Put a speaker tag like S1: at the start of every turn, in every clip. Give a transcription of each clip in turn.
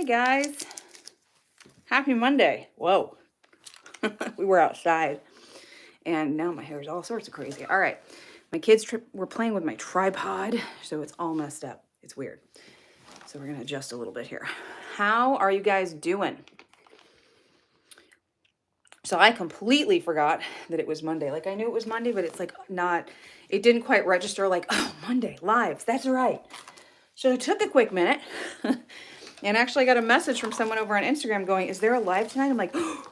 S1: Hey guys, happy Monday. Whoa, we were outside and now my hair is all sorts of crazy. All right, my kids were playing with my tripod, so it's all messed up. It's weird. So we're gonna adjust a little bit here. How are you guys doing? So I completely forgot that it was Monday. Like I knew it was Monday, but it's like not, it didn't quite register like, oh, Monday, live, that's right. So it took a quick minute and actually got a message from someone over on Instagram going, is there a live tonight? I'm like, oh,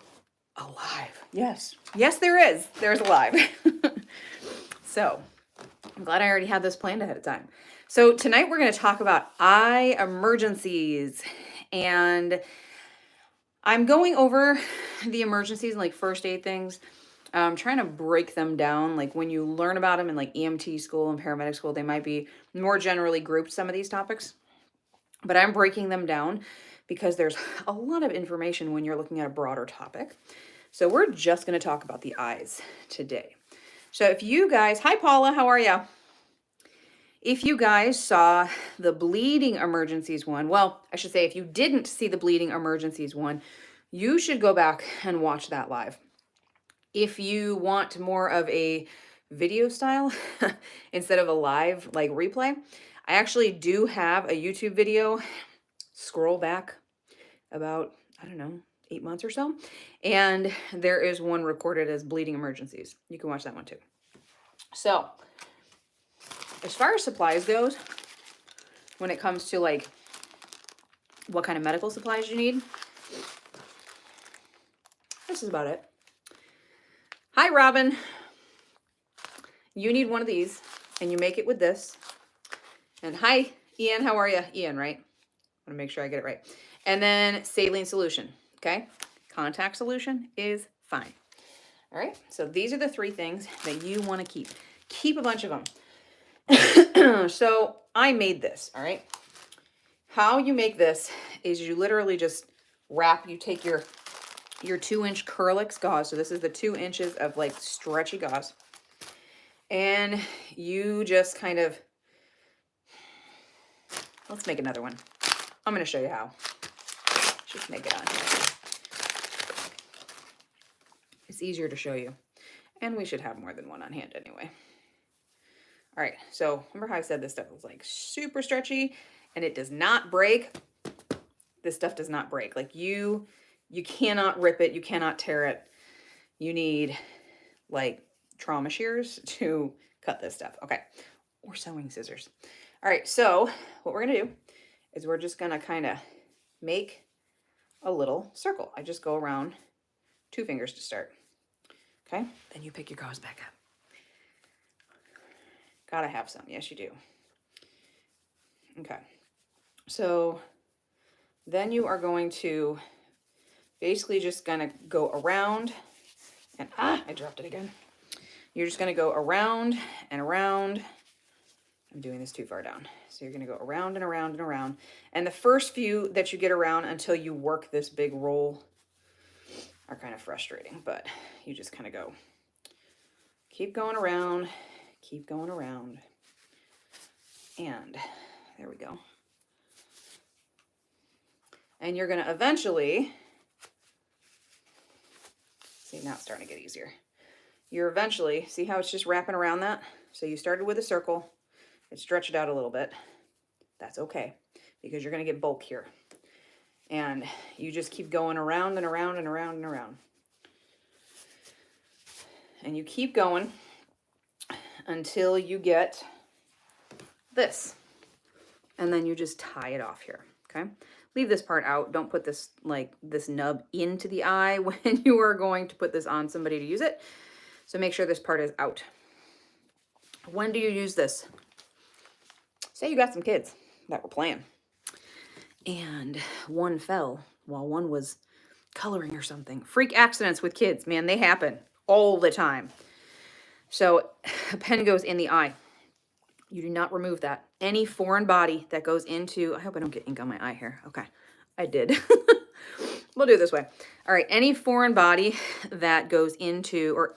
S1: a live. Yes. Yes, there is. There's a live. So I'm glad I already had this planned ahead of time. So tonight we're going to talk about eye emergencies. And I'm going over the emergencies and like first aid things. I'm trying to break them down. Like when you learn about them in like EMT school and paramedic school, they might be more generally grouped, some of these topics. But I'm breaking them down because there's a lot of information when you're looking at a broader topic. So we're just going to talk about the eyes today. So if you guys, hi Paula, how are you? If you guys saw the bleeding emergencies one, well, I should say if you didn't see the bleeding emergencies one, you should go back and watch that live. If you want more of a video style instead of a live like replay, I actually do have a YouTube video. Scroll back about, I don't know, 8 months or so. And there is one recorded as bleeding emergencies. You can watch that one too. So as far as supplies goes, when it comes to like what kind of medical supplies you need, this is about it. Hi, Robin. You need one of these and you make it with this. And hi, Ian, how are you? Ian, right? I want to make sure I get it right. And then saline solution, okay? Contact solution is fine. All right, so these are the three things that you want to keep. Keep a bunch of them. So I made this, all right? How you make this is you literally just wrap, you take your 2-inch Curlix gauze. So this is the 2 inches of like stretchy gauze. And you just kind of, let's make another one. I'm going to show you how. Just make it on here. It's easier to show you. And we should have more than one on hand anyway. All right, so remember how I said this stuff was like super stretchy and it does not break? This stuff does not break. Like you cannot rip it, you cannot tear it. You need like trauma shears to cut this stuff. Okay, or sewing scissors. All right, so what we're gonna do is we're just gonna kind of make a little circle. I just go around 2 fingers to start. Okay, then you pick your gauze back up. Gotta have some, yes you do. Okay, so then you are going to basically just gonna go around and, I dropped it again. You're just gonna go around and around. I'm doing this too far down. So you're gonna go around and around and around. And the first few that you get around until you work this big roll are kind of frustrating, but you just kind of go, keep going around, keep going around. And there we go. And you're gonna eventually, see now it's starting to get easier. You're eventually, see how it's just wrapping around that? So you started with a circle, it stretched out a little bit. That's okay, because you're gonna get bulk here. And you just keep going around and around and around and around. And you keep going until you get this. And then you just tie it off here, okay? Leave this part out. Don't put this, like, this nub into the eye when you are going to put this on somebody to use it. So make sure this part is out. When do you use this? Say you got some kids that were playing and one fell while one was coloring or something. Freak accidents with kids, man, they happen all the time. So a pen goes in the eye. You do not remove that. Any foreign body that goes into, I hope I don't get ink on my eye here. Okay, I did. We'll do it this way. All right, any foreign body that goes into, or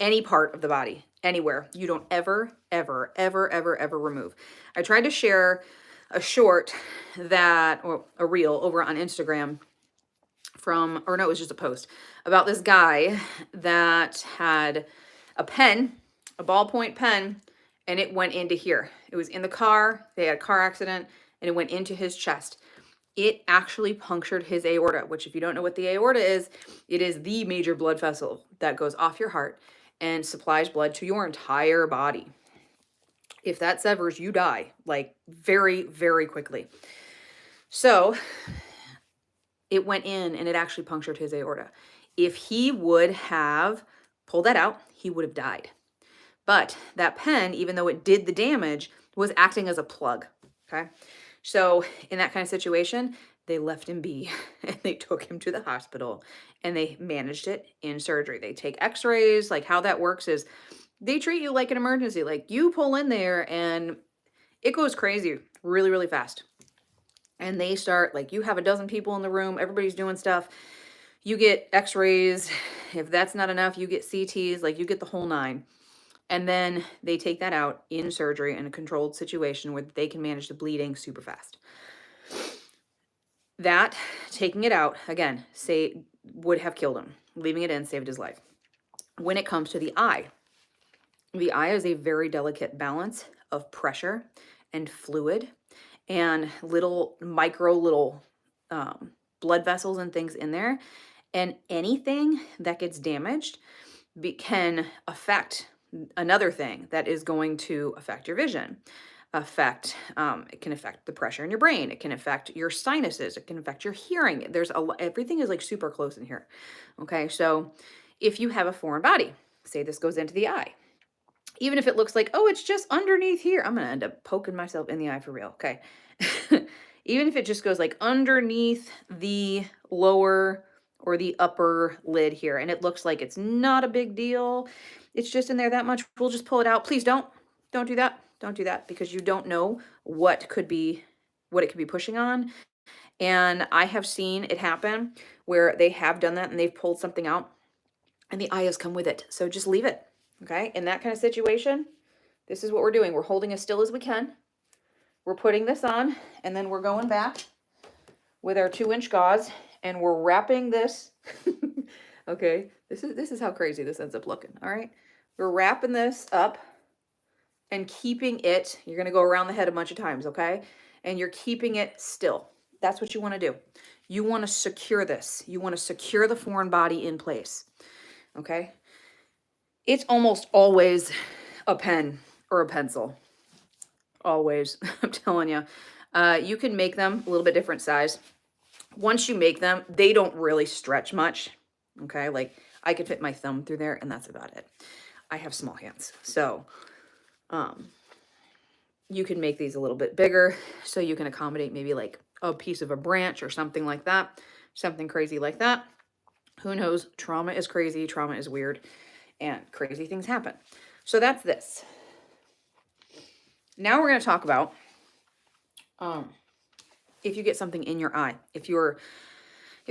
S1: any part of the body, anywhere, you don't ever, ever, ever, ever, ever remove. I tried to share a short that, or a reel over on Instagram from, or no, it was just a post about this guy that had a pen, a ballpoint pen, and it went into here. It was in the car. They had a car accident and it went into his chest. It actually punctured his aorta, which if you don't know what the aorta is, it is the major blood vessel that goes off your heart and supplies blood to your entire body. If that severs, you die, like very, very quickly. So it went in and it actually punctured his aorta. If he would have pulled that out, he would have died. But that pen, even though it did the damage, was acting as a plug, okay? So in that kind of situation, they left him be and they took him to the hospital and they managed it in surgery. They take x-rays. Like how that works is they treat you like an emergency. Like you pull in there and it goes crazy really, really fast. And they start, like you have a dozen people in the room, everybody's doing stuff. You get x-rays. If that's not enough, you get CTs, like you get the whole nine. And then they take that out in surgery in a controlled situation where they can manage the bleeding super fast. That, taking it out, again, would have killed him. Leaving it in saved his life. When it comes to the eye is a very delicate balance of pressure and fluid and little blood vessels and things in there. And anything that gets damaged can affect another thing that is going to affect your vision, it can affect the pressure in your brain. It can affect your sinuses. It can affect your hearing. Everything is like super close in here. Okay. So if you have a foreign body, say this goes into the eye, even if it looks like, oh, it's just underneath here, I'm going to end up poking myself in the eye for real. Okay. Even if it just goes like underneath the lower or the upper lid here, and it looks like it's not a big deal, it's just in there that much, we'll just pull it out. Please don't do that. Don't do that, because you don't know what it could be pushing on. And I have seen it happen where they have done that and they've pulled something out and the eye has come with it. So just leave it. Okay. In that kind of situation, this is what we're doing. We're holding as still as we can. We're putting this on and then we're going back with our 2-inch gauze and we're wrapping this. Okay. This is how crazy this ends up looking. All right. We're wrapping this up and keeping it, you're going to go around the head a bunch of times, okay? And you're keeping it still. That's what you want to do. You want to secure this. You want to secure the foreign body in place, okay? It's almost always a pen or a pencil. Always, I'm telling you. You can make them a little bit different size. Once you make them, they don't really stretch much, okay? Like I could fit my thumb through there and that's about it. I have small hands, so you can make these a little bit bigger so you can accommodate maybe like a piece of a branch or something like that, something crazy like that. Who knows? Trauma is crazy. Trauma is weird and crazy things happen. So that's this. Now we're going to talk about if you get something in your eye, if you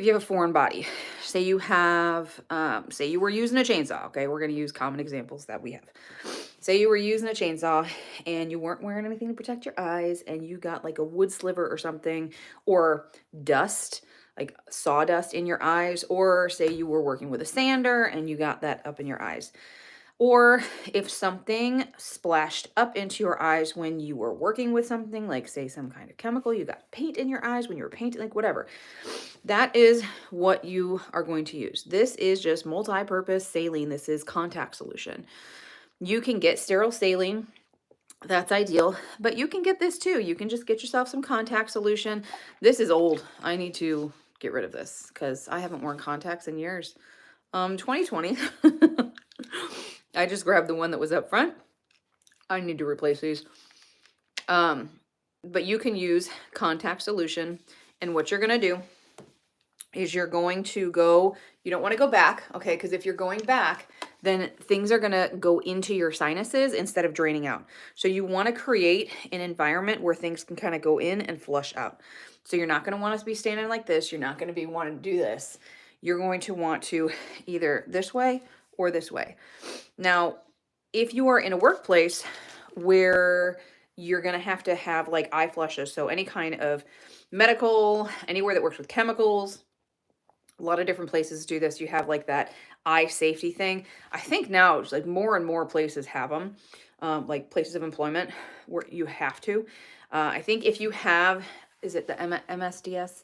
S1: have a foreign body, say you have, say you were using a chainsaw. Okay. We're going to use common examples that we have. Say you were using a chainsaw and you weren't wearing anything to protect your eyes and you got like a wood sliver or something, or dust, like sawdust in your eyes, or say you were working with a sander and you got that up in your eyes. Or if something splashed up into your eyes when you were working with something, like say some kind of chemical, you got paint in your eyes when you were painting, like whatever. That is what you are going to use. This is just multi-purpose saline. This is contact solution. You can get sterile saline. That's ideal, but you can get this too. You can just get yourself some contact solution. This is old. I need to get rid of this because I haven't worn contacts in years. 2020. I just grabbed the one that was up front. I need to replace these. But you can use contact solution, and what you're going to do is you're going to go, you don't want to go back, okay? Because if you're going back, then things are going to go into your sinuses instead of draining out. So you want to create an environment where things can kind of go in and flush out. So you're not going to want to be standing like this. You're not going to be wanting to do this. You're going to want to either this way or this way. Now, if you are in a workplace where you're going to have like eye flushes. So any kind of medical, anywhere that works with chemicals, a lot of different places do this. You have like that eye safety thing. I think now it's like more and more places have them, like places of employment where you have to. I think if you have, is it the MSDS?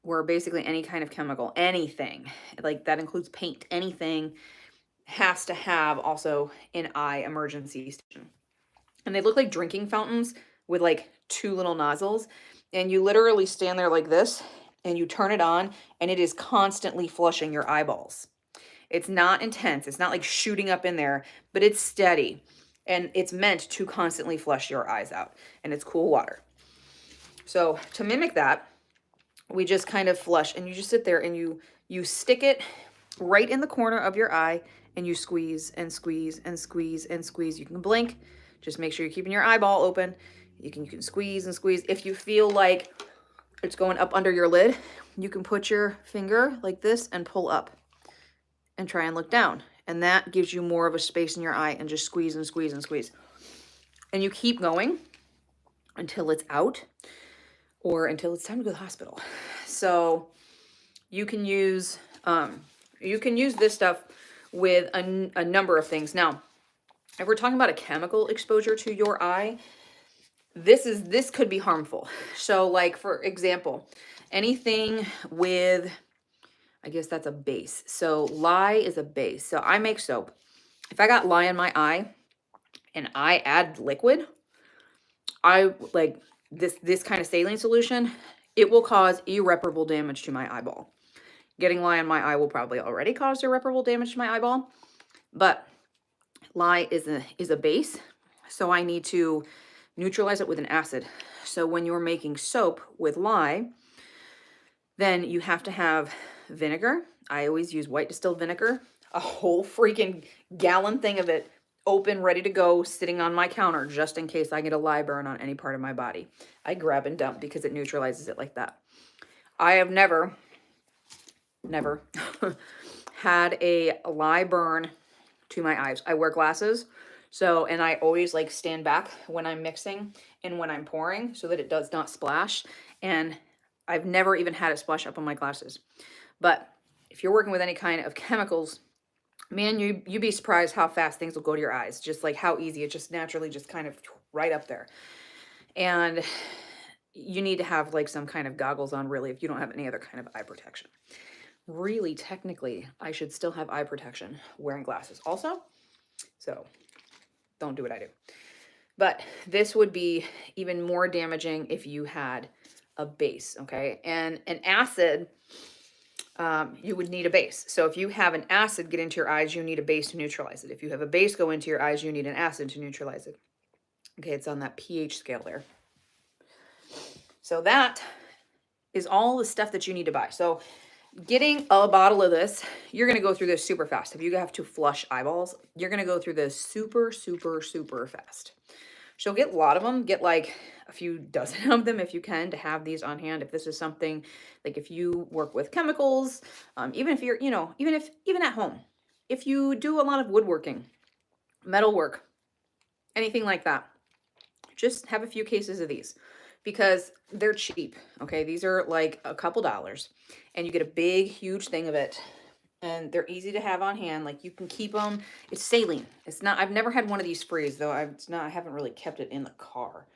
S1: Where basically any kind of chemical, anything, like that includes paint, anything has to have also an eye emergency station. And they look like drinking fountains with like two little nozzles. And you literally stand there like this and you turn it on and it is constantly flushing your eyeballs. It's not intense. It's not like shooting up in there, but it's steady. And it's meant to constantly flush your eyes out. And it's cool water. So to mimic that, we just kind of flush, and you just sit there and you stick it right in the corner of your eye and you squeeze and squeeze and squeeze and squeeze. You can blink. Just make sure you're keeping your eyeball open. You can squeeze and squeeze. If you feel like it's going up under your lid, you can put your finger like this and pull up and try and look down. And that gives you more of a space in your eye, and just squeeze and squeeze and squeeze. And you keep going until it's out or until it's time to go to the hospital. So you can use this stuff with a number of things. Now, if we're talking about a chemical exposure to your eye, this could be harmful. So like, for example, anything with, I guess that's a base. So lye is a base. So I make soap. If I got lye in my eye and I add liquid, I like this kind of saline solution, it will cause irreparable damage to my eyeball. Getting lye in my eye will probably already cause irreparable damage to my eyeball, but lye is a base, so I need to neutralize it with an acid. So when you're making soap with lye, then you have to have vinegar. I always use white distilled vinegar, a whole freaking gallon thing of it, open, ready to go, sitting on my counter, just in case I get a lye burn on any part of my body. I grab and dump because it neutralizes it like that. I have never had a lye burn to my eyes. I wear glasses, so, and I always like stand back when I'm mixing and when I'm pouring so that it does not splash. And I've never even had it splash up on my glasses. But if you're working with any kind of chemicals, man, you'd be surprised how fast things will go to your eyes. Just like how easy it just naturally just kind of right up there. And you need to have like some kind of goggles on, really, if you don't have any other kind of eye protection. Really, technically, I should still have eye protection wearing glasses also. So don't do what I do. But this would be even more damaging if you had a base, okay? And an acid, you would need a base. So if you have an acid get into your eyes, you need a base to neutralize it. If you have a base go into your eyes, you need an acid to neutralize it. Okay, it's on that pH scale there. So that is all the stuff that you need to buy. So getting a bottle of this, you're going to go through this super fast. If you have to flush eyeballs, you're going to go through this super, super, super fast. So get a lot of them. Get like a few dozen of them if you can, to have these on hand. If this is something, like if you work with chemicals, even if you're, even at home, if you do a lot of woodworking, metal work, anything like that, just have a few cases of these. Because they're cheap, okay? These are like a couple dollars, and you get a big, huge thing of it, and they're easy to have on hand. Like, you can keep them. It's saline. It's not. I've never had one of these freeze, though. I haven't really kept it in the car.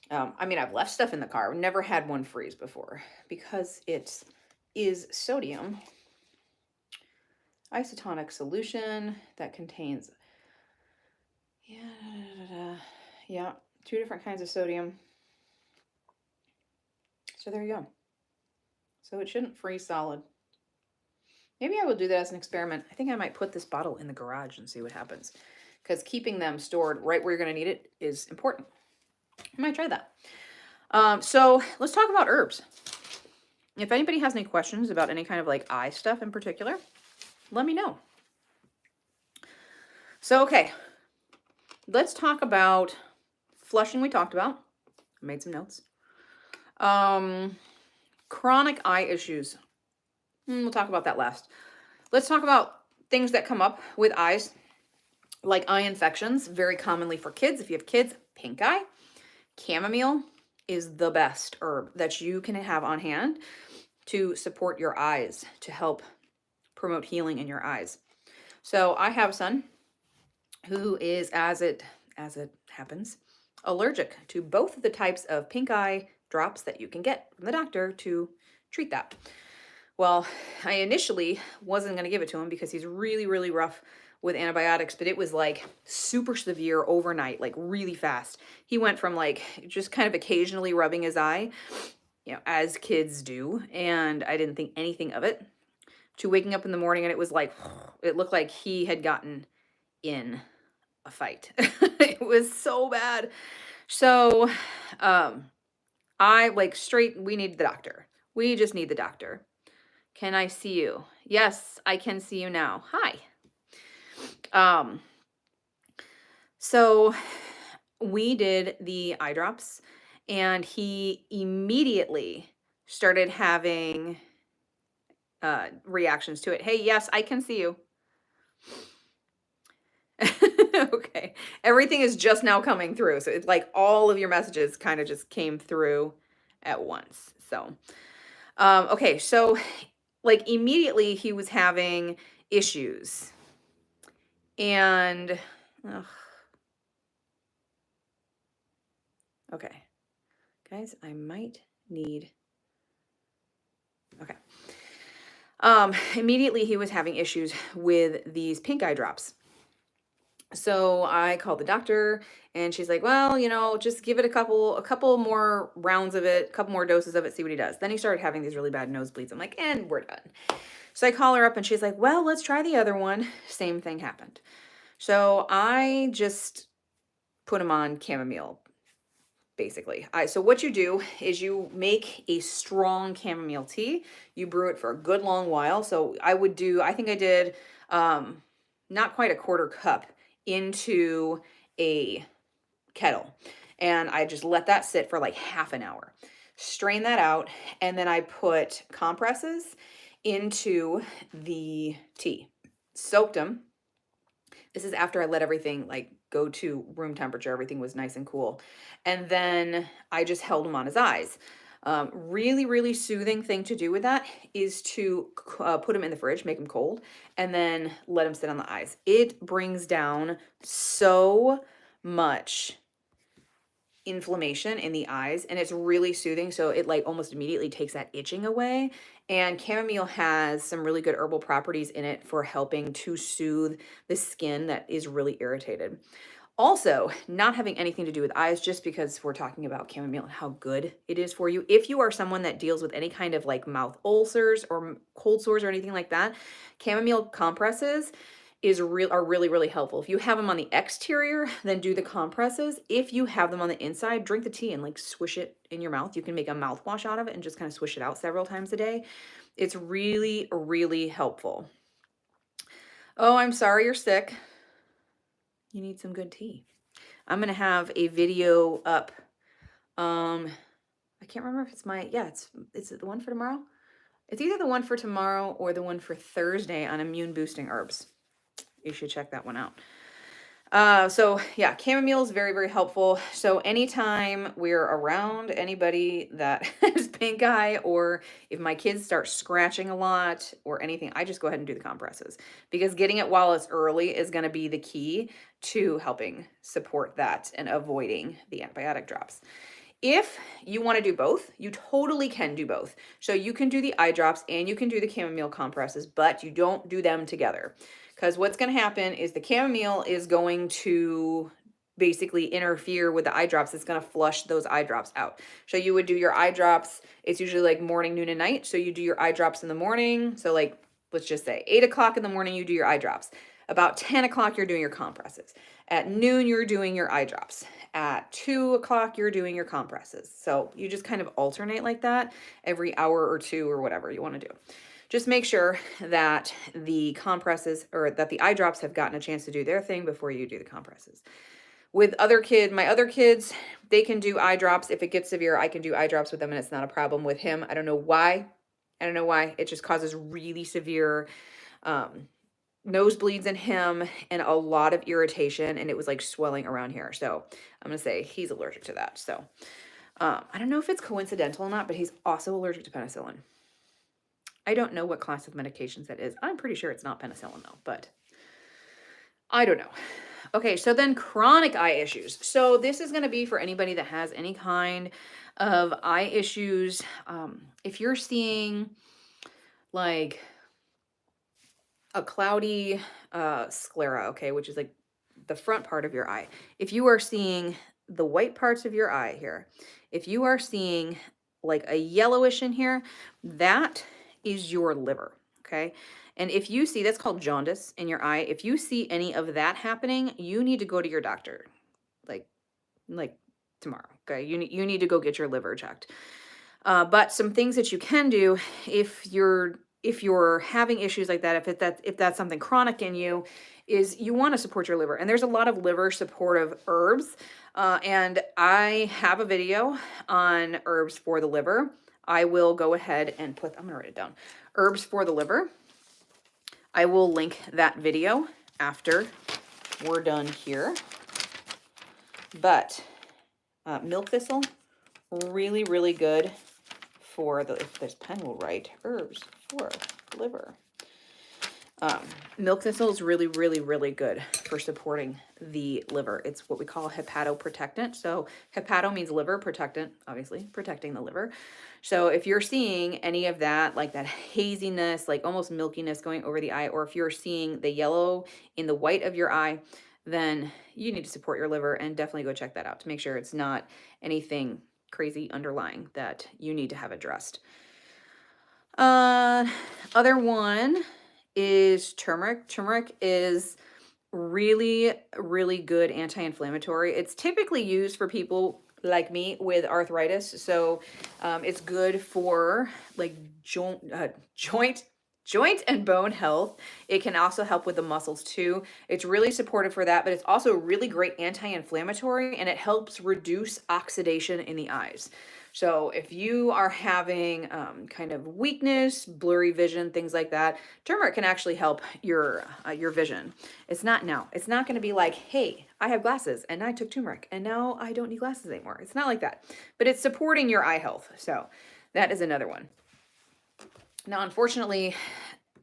S1: I mean, I've left stuff in the car. I've never had one freeze before because it is sodium isotonic solution that contains yeah, 2 different kinds of sodium. So there you go. So it shouldn't freeze solid. Maybe I will do that as an experiment. I think I might put this bottle in the garage and see what happens, because keeping them stored right where you're going to need it is important. I might try that. So let's talk about herbs. If anybody has any questions about any kind of like eye stuff in particular, let me know. So, okay, let's talk about flushing. We talked about. I made some notes. Chronic eye issues. We'll talk about that last. Let's talk about things that come up with eyes like eye infections, very commonly for kids. If you have kids, pink eye, chamomile is the best herb that you can have on hand to support your eyes, to help promote healing in your eyes. So I have a son who is, as it happens, allergic to both of the types of pink eye drops that you can get from the doctor to treat that. Well, I initially wasn't going to give it to him because he's really, really rough with antibiotics, but it was like super severe overnight, like really fast. He went from like just kind of occasionally rubbing his eye, as kids do, and I didn't think anything of it, to waking up in the morning and it was like, it looked like he had gotten in a fight. It was so bad. So, I like straight, we need the doctor. We just need the doctor. Can I see you? Yes, I can see you now. Hi. Um, so we did the eye drops and he immediately started having reactions to it. Hey, yes, I can see you. Okay. Everything is just now coming through. So it's like all of your messages kind of just came through at once. So, okay. So like immediately he was having issues and, ugh. Okay. Guys, I might need, okay. Immediately he was having issues with these pink eye drops. So I called the doctor and she's like, well, just give it a couple more rounds of it, a couple more doses of it, see what he does. Then he started having these really bad nosebleeds. I'm like, and we're done. So I call her up and she's like, well, let's try the other one. Same thing happened. So I just put him on chamomile, basically. So what you do is you make a strong chamomile tea. You brew it for a good long while. So I think I did not quite a quarter cup into a kettle. And I just let that sit for like half an hour. Strain that out. And then I put compresses into the tea. Soaked them. This is after I let everything like go to room temperature. Everything was nice and cool. And then I just held him on his eyes. Really, really soothing thing to do with that is to put him in the fridge, make him cold, and then let him sit on the eyes. It brings down so much inflammation in the eyes and it's really soothing. So it like almost immediately takes that itching away. And chamomile has some really good herbal properties in it for helping to soothe the skin that is really irritated. Also, not having anything to do with eyes, just because we're talking about chamomile and how good it is for you. If you are someone that deals with any kind of like mouth ulcers or cold sores or anything like that, chamomile compresses are really, really helpful. If you have them on the exterior, then do the compresses. If you have them on the inside, drink the tea and like swish it in your mouth. You can make a mouthwash out of it and just kind of swish it out several times a day. It's really, really helpful. Oh, I'm sorry you're sick. You need some good tea. I'm going to have a video up. I can't remember if it's the one for tomorrow. It's either the one for tomorrow or the one for Thursday on immune boosting herbs. You should check that one out. So yeah, chamomile is very, very helpful. So anytime we're around anybody that has pink eye, or if my kids start scratching a lot or anything, I just go ahead and do the compresses, because getting it while it's early is going to be the key to helping support that and avoiding the antibiotic drops. If you want to do both, you totally can do both. So you can do the eye drops and you can do the chamomile compresses, but you don't do them together. Because what's going to happen is the chamomile is going to basically interfere with the eye drops. It's going to flush those eye drops out. So you would do your eye drops. It's usually like morning, noon, and night. So you do your eye drops in the morning. So like, let's just say 8 o'clock in the morning, you do your eye drops. About 10 o'clock, you're doing your compresses. At noon, you're doing your eye drops. At 2 o'clock, you're doing your compresses. So you just kind of alternate like that every hour or two or whatever you want to do. Just make sure that the compresses or that the eye drops have gotten a chance to do their thing before you do the compresses. With my other kids, they can do eye drops. If it gets severe, I can do eye drops with them and it's not a problem. With him, I don't know why. It just causes really severe nosebleeds in him and a lot of irritation, and it was like swelling around here. So I'm gonna say he's allergic to that. So I don't know if it's coincidental or not, but he's also allergic to penicillin. I don't know what class of medications that is. I'm pretty sure it's not penicillin though, but I don't know. Okay, so then chronic eye issues. So this is going to be for anybody that has any kind of eye issues. If you're seeing like a cloudy sclera, okay, which is like the front part of your eye. If you are seeing the white parts of your eye here, if you are seeing like a yellowish in here, that is your liver, okay? And if you see, that's called jaundice in your eye. If you see any of that happening, you need to go to your doctor, like like tomorrow, okay? You need to go get your liver checked. But some things that you can do if you're having issues like that, if that's something chronic in you, is you want to support your liver. And there's a lot of liver supportive herbs. And I have a video on herbs for the liver. I will go ahead and I'm gonna write it down. Herbs for the liver. I will link that video after we're done here. But milk thistle, really, really good for if this pen will write, herbs for liver. Milk thistle is really, really, really good for supporting the liver. It's what we call a hepatoprotectant. So hepato means liver, protectant, obviously, protecting the liver. So if you're seeing any of that, like that haziness, like almost milkiness going over the eye, or if you're seeing the yellow in the white of your eye, then you need to support your liver and definitely go check that out to make sure it's not anything crazy underlying that you need to have addressed. Other one is turmeric. Turmeric is really, really good anti-inflammatory. It's typically used for people like me with arthritis. So it's good for like joint and bone health. It can also help with the muscles too. It's really supportive for that, but it's also really great anti-inflammatory, and it helps reduce oxidation in the eyes. So if you are having kind of weakness, blurry vision, things like that, turmeric can actually help your vision. It's not going to be like, hey, I have glasses and I took turmeric and now I don't need glasses anymore. It's not like that, but it's supporting your eye health. So that is another one. Now, unfortunately,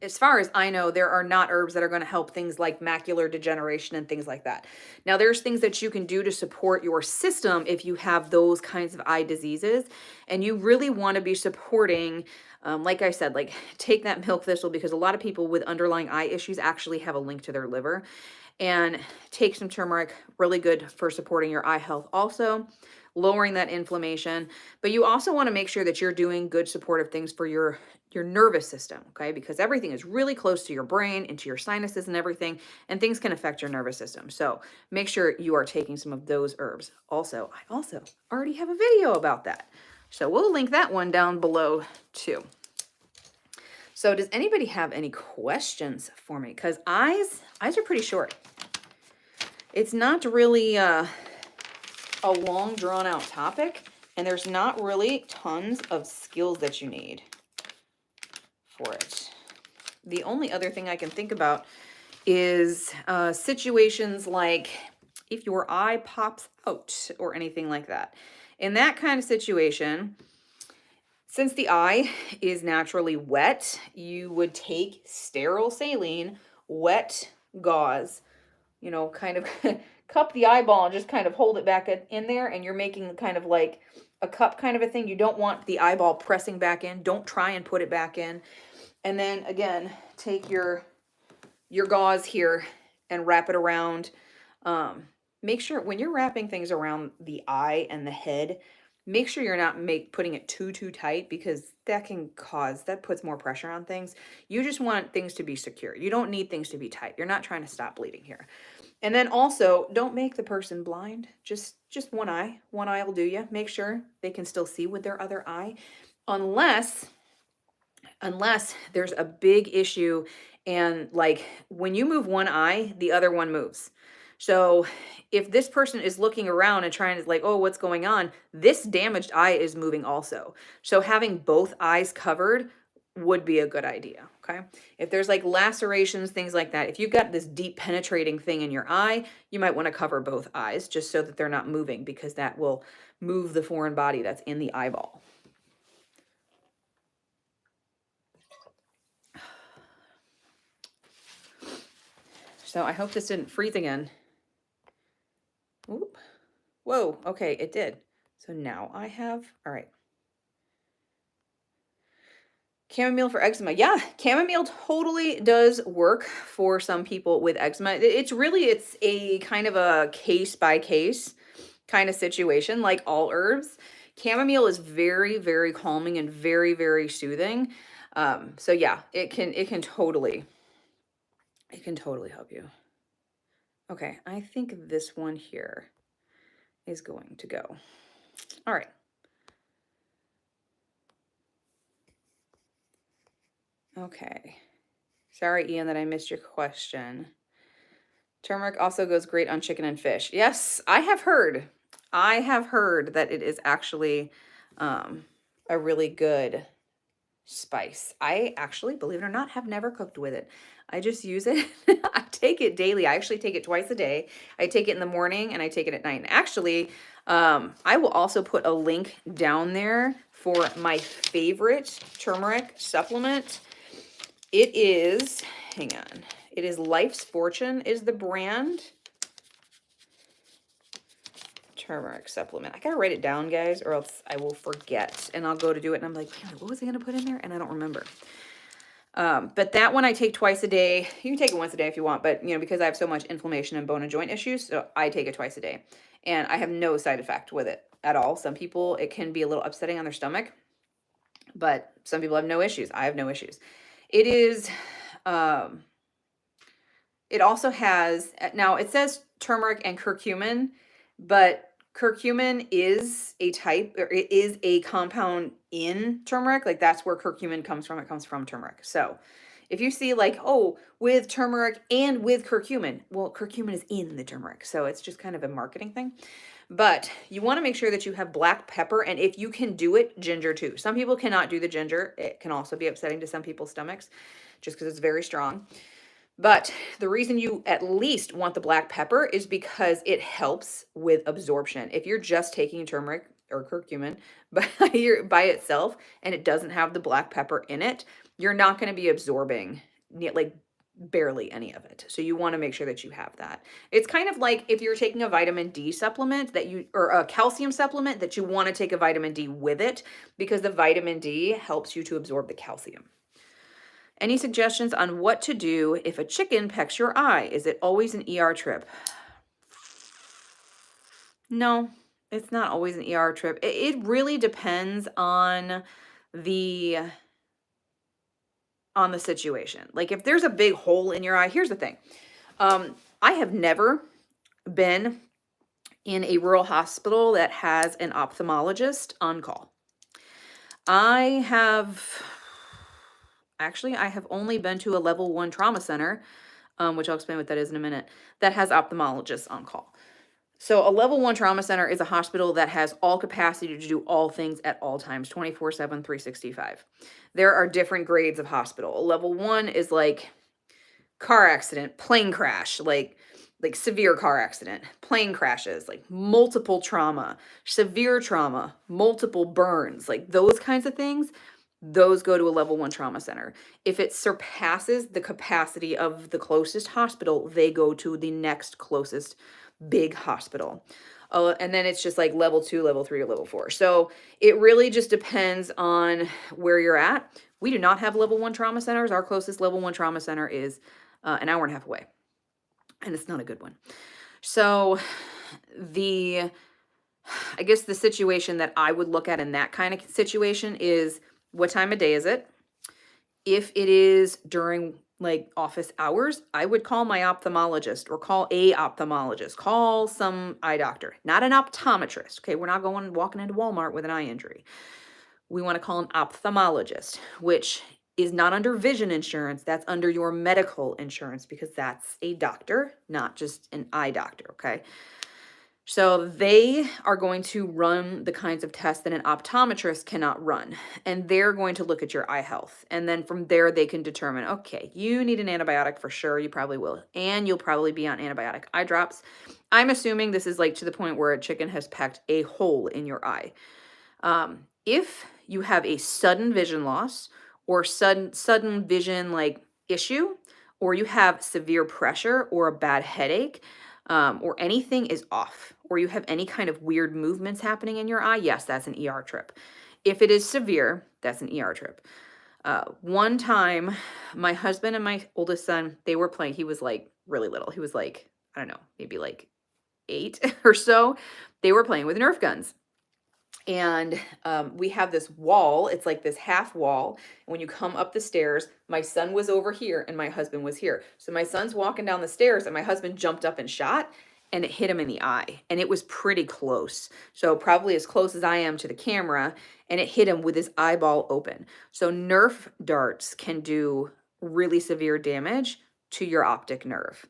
S1: as far as I know, there are not herbs that are going to help things like macular degeneration and things like that. Now, there's things that you can do to support your system if you have those kinds of eye diseases, and you really want to be supporting, like I said, like take that milk thistle, because a lot of people with underlying eye issues actually have a link to their liver, and take some turmeric, really good for supporting your eye health also, lowering that inflammation. But you also want to make sure that you're doing good supportive things for your nervous system, okay? Because everything is really close to your brain, into your sinuses and everything, and things can affect your nervous system. So make sure you are taking some of those herbs. Also, I also already have a video about that. So we'll link that one down below too. So does anybody have any questions for me? Because eyes are pretty short. It's not really a long drawn out topic, and there's not really tons of skills that you need for it. The only other thing I can think about is situations like if your eye pops out or anything like that. In that kind of situation, since the eye is naturally wet, you would take sterile saline, wet gauze, kind of cup the eyeball and just kind of hold it back in there, and you're making kind of like a cup kind of a thing. You don't want the eyeball pressing back in. Don't try and put it back in. And then again, take your gauze here and wrap it around. Make sure when you're wrapping things around the eye and the head, make sure you're not putting it too tight, because that puts more pressure on things. You just want things to be secure. You don't need things to be tight. You're not trying to stop bleeding here. And then also, don't make the person blind. Just one eye. One eye will do you. Make sure they can still see with their other eye, unless there's a big issue, and like when you move one eye, the other one moves. So if this person is looking around and trying to like, oh, what's going on? This damaged eye is moving also. So having both eyes covered would be a good idea, okay? If there's like lacerations, things like that, if you've got this deep penetrating thing in your eye, you might want to cover both eyes just so that they're not moving, because that will move the foreign body that's in the eyeball. So I hope this didn't freeze again. Oop. Whoa, okay, it did. So now I have, all right. Chamomile for eczema. Yeah, chamomile totally does work for some people with eczema. It's a kind of a case by case kind of situation, like all herbs. Chamomile is very, very calming and very, very soothing. So yeah, it can totally help you. Okay, I think this one here is going to go. All right. Okay. Sorry, Ian, that I missed your question. Turmeric also goes great on chicken and fish. Yes, I have heard. I have heard that it is actually a really good spice. I actually, believe it or not, have never cooked with it. I just use it. I take it daily. I actually take it twice a day. I take it in the morning and I take it at night. And actually, I will also put a link down there for my favorite turmeric supplement. It is, hang on. It is Life's Fortune is the brand. Turmeric supplement. I gotta write it down, guys, or else I will forget. And I'll go to do it and I'm like, man, what was I gonna put in there? And I don't remember. But that one I take twice a day. You can take it once a day if you want, but because I have so much inflammation and bone and joint issues, so I take it twice a day. And I have no side effect with it at all. Some people, it can be a little upsetting on their stomach, but some people have no issues. I have no issues. It is, it also has, now it says turmeric and curcumin, but curcumin is a type, or it is a compound in turmeric. Like that's where curcumin comes from. It comes from turmeric. So if you see like, oh, with turmeric and with curcumin, well, curcumin is in the turmeric. So it's just kind of a marketing thing. But you want to make sure that you have black pepper. And if you can do it, ginger too. Some people cannot do the ginger. It can also be upsetting to some people's stomachs just because it's very strong. But the reason you at least want the black pepper is because it helps with absorption. If you're just taking turmeric or curcumin by itself and it doesn't have the black pepper in it, you're not going to be absorbing like barely any of it. So you want to make sure that you have that. It's kind of like if you're taking a vitamin D supplement or a calcium supplement, that you want to take a vitamin D with it, because the vitamin D helps you to absorb the calcium. Any suggestions on what to do if a chicken pecks your eye? Is it always an ER trip? No, it's not always an ER trip. It really depends on the situation. Like if there's a big hole in your eye, here's the thing. I have never been in a rural hospital that has an ophthalmologist on call. I have only been to a level 1 trauma center, which I'll explain what that is in a minute, that has ophthalmologists on call. So a level 1 trauma center is a hospital that has all capacity to do all things at all times, 24/7, 365. There are different grades of hospital. A level 1 is like car accident, plane crash, like severe car accident, plane crashes, like multiple trauma, severe trauma, multiple burns, like those kinds of things. Those go to a level 1 trauma center. If it surpasses the capacity of the closest hospital, they go to the next closest big hospital. And then it's just like level 2, level 3, or level 4. So it really just depends on where you're at. We do not have level 1 trauma centers. Our closest level 1 trauma center is an hour and a half away. And it's not a good one. So I guess the situation that I would look at in that kind of situation is, what time of day is it? If it is during like office hours, I would call my ophthalmologist, or call a ophthalmologist, call some eye doctor, not an optometrist. Okay, we're not walking into Walmart with an eye injury. We want to call an ophthalmologist, which is not under vision insurance. That's under your medical insurance, because that's a doctor, not just an eye doctor. Okay. So they are going to run the kinds of tests that an optometrist cannot run. And they're going to look at your eye health. And then from there, they can determine, okay, you need an antibiotic for sure. You probably will. And you'll probably be on antibiotic eye drops. I'm assuming this is like to the point where a chicken has pecked a hole in your eye. If you have a sudden vision loss or sudden vision like issue, or you have severe pressure or a bad headache, or anything is off, or you have any kind of weird movements happening in your eye, yes, that's an ER trip. If it is severe, that's an ER trip. One time, my husband and my oldest son, they were playing. He was like really little. He was like, I don't know, maybe like 8 or so. They were playing with Nerf guns. And we have this wall. It's like this half wall. And when you come up the stairs, my son was over here and my husband was here. So my son's walking down the stairs and my husband jumped up and shot and it hit him in the eye. And it was pretty close. So probably as close as I am to the camera. And it hit him with his eyeball open. So Nerf darts can do really severe damage to your optic nerve.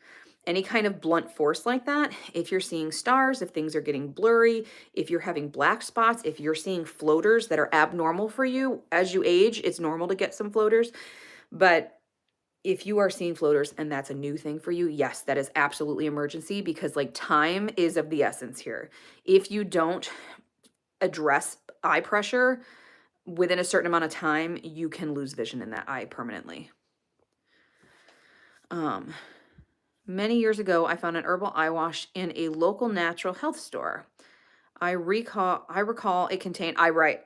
S1: Any kind of blunt force like that, if you're seeing stars, if things are getting blurry, if you're having black spots, if you're seeing floaters that are abnormal for you, as you age, it's normal to get some floaters. But if you are seeing floaters and that's a new thing for you, yes, that is absolutely emergency, because like time is of the essence here. If you don't address eye pressure within a certain amount of time, you can lose vision in that eye permanently. Many years ago, I found an herbal eye wash in a local natural health store. I recall it contained eyebright.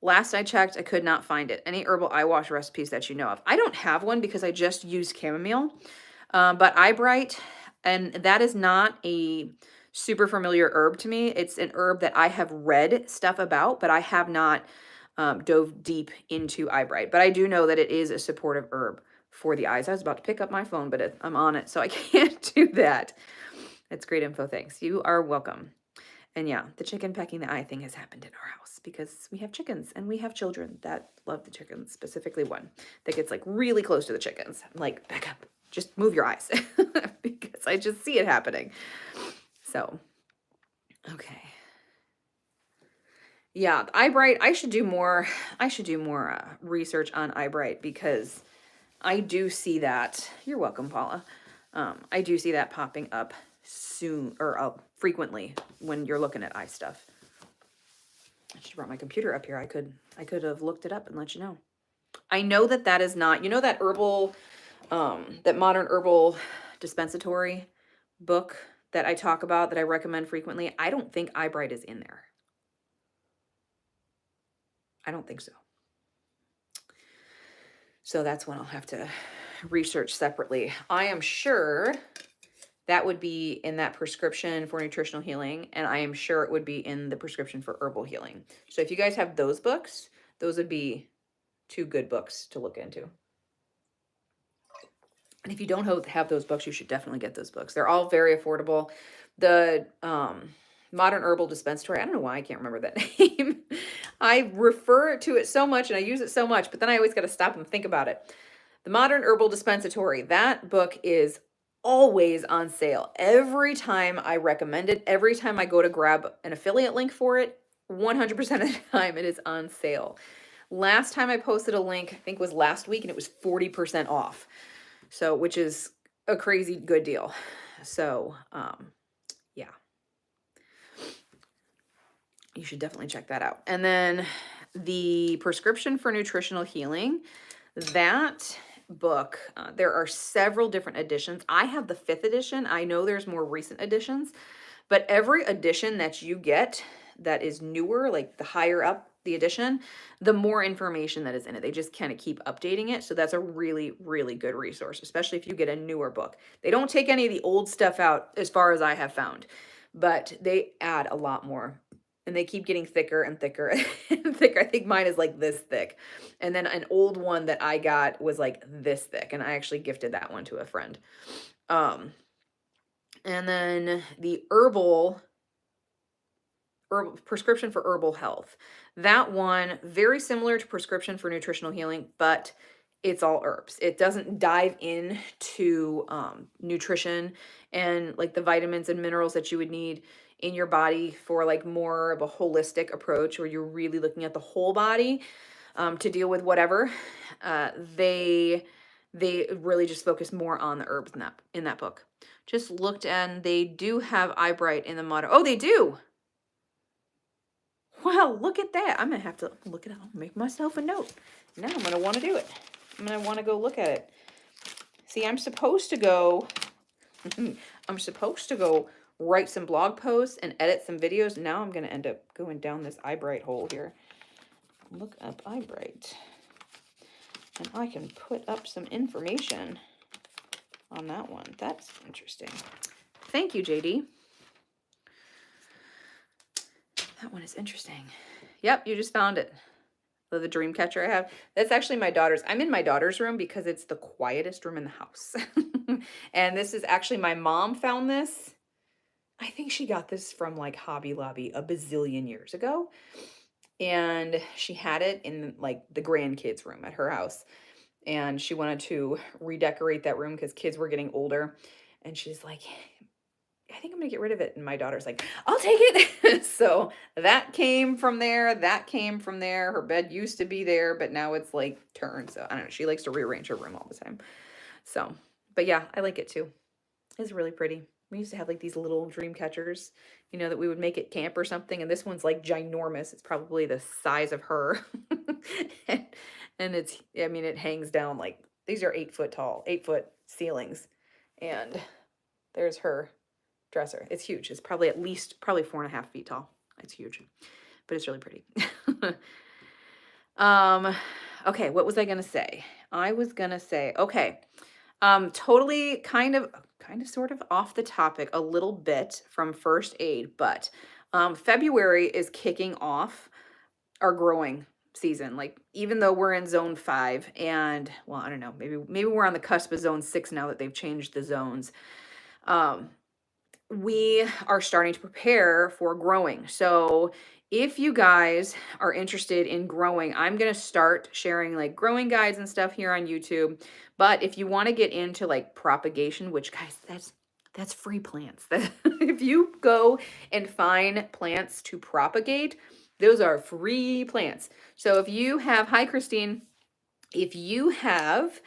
S1: Last I checked, I could not find it. Any herbal eye wash recipes that you know of? I don't have one because I just use chamomile. But eyebright, and that is not a super familiar herb to me. It's an herb that I have read stuff about, but I have not dove deep into eyebright. But I do know that it is a supportive herb for the eyes. I was about to pick up my phone, but I'm on it, so I can't do that. That's great info. Thanks. You are welcome. And yeah, the chicken pecking the eye thing has happened in our house because we have chickens and we have children that love the chickens, specifically one that gets like really close to the chickens. I'm like, back up, just move your eyes because I just see it happening. So, okay. Yeah, eyebright, I should do more research on eyebright because I do see that. You're welcome, Paula. I do see that popping up soon or frequently when you're looking at eye stuff. I should have brought my computer up here. I could have looked it up and let you know. I know that that is not, you know, that herbal, that modern herbal dispensatory book that I talk about that I recommend frequently. I don't think eyebright is in there. I don't think so. So that's one I'll have to research separately. I am sure that would be in that prescription for nutritional healing, and I am sure it would be in the prescription for herbal healing. So if you guys have those books, those would be 2 good books to look into. And if you don't have those books, you should definitely get those books. They're all very affordable. The Modern Herbal Dispensatory, I don't know why I can't remember that name. I refer to it so much and I use it so much, but then I always got to stop and think about it. The Modern Herbal Dispensatory, that book is always on sale. Every time I recommend it, every time I go to grab an affiliate link for it, 100% of the time it is on sale. Last time I posted a link, I think was last week, and it was 40% off. So, which is a crazy good deal. So, yeah. You should definitely check that out. And then the prescription for nutritional healing, that book, there are several different editions. I have the 5th edition. I know there's more recent editions, but every edition that you get that is newer, like the higher up the edition, the more information that is in it. They just kind of keep updating it. So that's a really, really good resource, especially if you get a newer book. They don't take any of the old stuff out as far as I have found, but they add a lot more. And they keep getting thicker and thicker and thicker. I think mine is like this thick. And then an old one that I got was like this thick. And I actually gifted that one to a friend. And then the herbal prescription for herbal health. That one, very similar to prescription for nutritional healing, but it's all herbs. It doesn't dive into nutrition and like the vitamins and minerals that you would need in your body for like more of a holistic approach where you're really looking at the whole body to deal with whatever, they really just focus more on the herbs in that book. Just looked, and they do have eyebright in the motto. Oh, they do. Wow, look at that. I'm gonna have to look it up. I'll make myself a note. Now I'm gonna want to do it. I'm gonna want to go look at it. See, I'm supposed to go write some blog posts and edit some videos. Now I'm gonna end up going down this eyebright hole here. Look up eyebright. And I can put up some information on that one. That's interesting. Thank you, JD. That one is interesting. Yep, you just found it. The dream catcher I have. That's actually my daughter's. I'm in my daughter's room because it's the quietest room in the house. And this is actually, my mom found this. I think she got this from like Hobby Lobby a bazillion years ago. And she had it in like the grandkids' room at her house. And she wanted to redecorate that room because kids were getting older. And she's like, I think I'm gonna get rid of it. And my daughter's like, I'll take it. So that came from there. That came from there. Her bed used to be there, but now it's like turned. So I don't know. She likes to rearrange her room all the time. So, but yeah, I like it too. It's really pretty. We used to have like these little dream catchers, you know, that we would make at camp or something. And this one's like ginormous. It's probably the size of her. And it's, I mean, it hangs down like, these are 8 foot tall, 8 foot ceilings. And there's her dresser. It's huge. It's probably at least probably 4.5 feet tall. It's huge, but it's really pretty. Okay, what was I gonna say? I was gonna say, okay, totally kind of sort of off the topic a little bit from first aid, but February is kicking off our growing season. Like, even though we're in zone 5, and well, I don't know, maybe we're on the cusp of zone 6 now that they've changed the zones. We are starting to prepare for growing. So if you guys are interested in growing, I'm going to start sharing like growing guides and stuff here on YouTube. But if you want to get into like propagation, which, guys, that's free plants. If you go and find plants to propagate, those are free plants. So if you have, hi Christine, if you have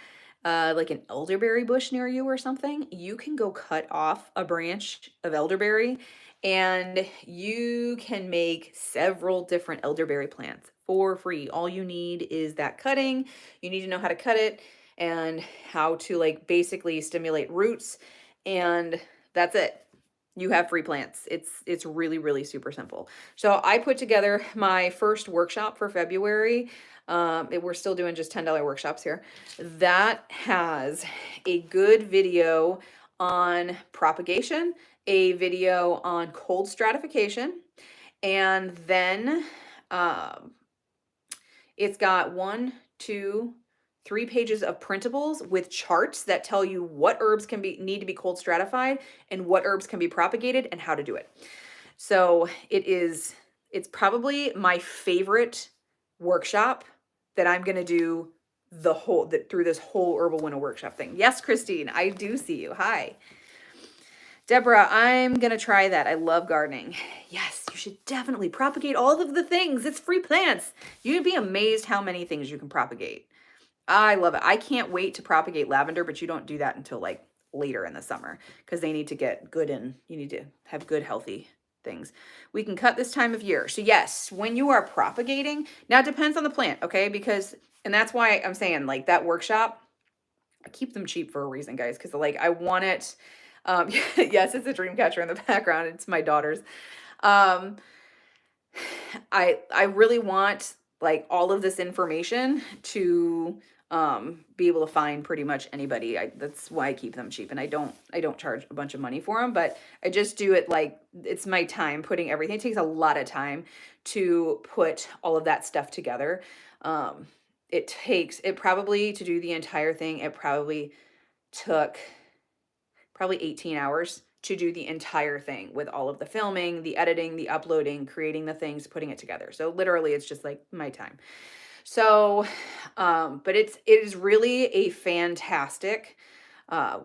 S1: like an elderberry bush near you or something, you can go cut off a branch of elderberry and you can make several different elderberry plants for free. All you need is that cutting. You need to know how to cut it and how to like basically stimulate roots, and that's it. You have free plants. It's really, really super simple. So I put together my first workshop for February. We're still doing just $10 workshops here. That has a good video on propagation, a video on cold stratification, and then it's got 1, 2, 3 pages of printables with charts that tell you what herbs need to be cold stratified and what herbs can be propagated and how to do it. So it's probably my favorite workshop that I'm going to do through this whole Herbal Winter workshop thing. Yes, Christine, I do see you. Hi. Deborah, I'm going to try that. I love gardening. Yes, you should definitely propagate all of the things. It's free plants. You'd be amazed how many things you can propagate. I love it. I can't wait to propagate lavender, but you don't do that until like later in the summer because they need to get good, and you need to have good, healthy things. We can cut this time of year. So yes, when you are propagating, now it depends on the plant, okay? And that's why I'm saying like that workshop, I keep them cheap for a reason, guys, because like I want it. Yes, it's a dream catcher in the background. It's my daughter's. I really want like all of this information to be able to find pretty much anybody. That's why I keep them cheap, and I don't charge a bunch of money for them, but I just do it like it's my time putting everything. It takes a lot of time to put all of that stuff together. It probably, to do the entire thing, it probably took 18 hours to do the entire thing with all of the filming, the editing, the uploading, creating the things, putting it together. So literally it's just like my time. So, but it is really a fantastic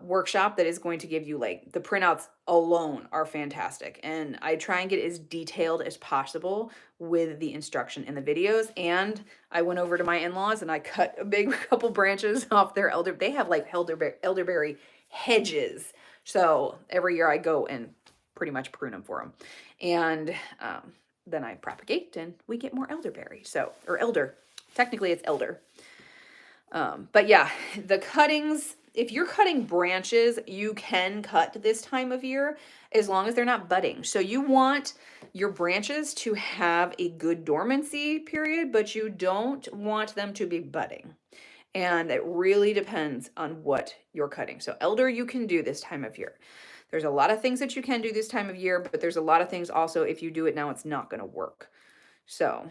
S1: workshop that is going to give you, like, the printouts alone are fantastic. And I try and get as detailed as possible with the instruction in the videos. And I went over to my in-laws and I cut a big couple branches off their they have like elderberry hedges. So every year I go and pretty much prune them for them. And then I propagate and we get more elderberry. So, or elder. Technically it's elder. But yeah, the cuttings, if you're cutting branches, you can cut this time of year as long as they're not budding. So you want your branches to have a good dormancy period, but you don't want them to be budding. And it really depends on what you're cutting. So elder you can do this time of year. There's a lot of things that you can do this time of year, but there's a lot of things also, if you do it now, it's not going to work. So,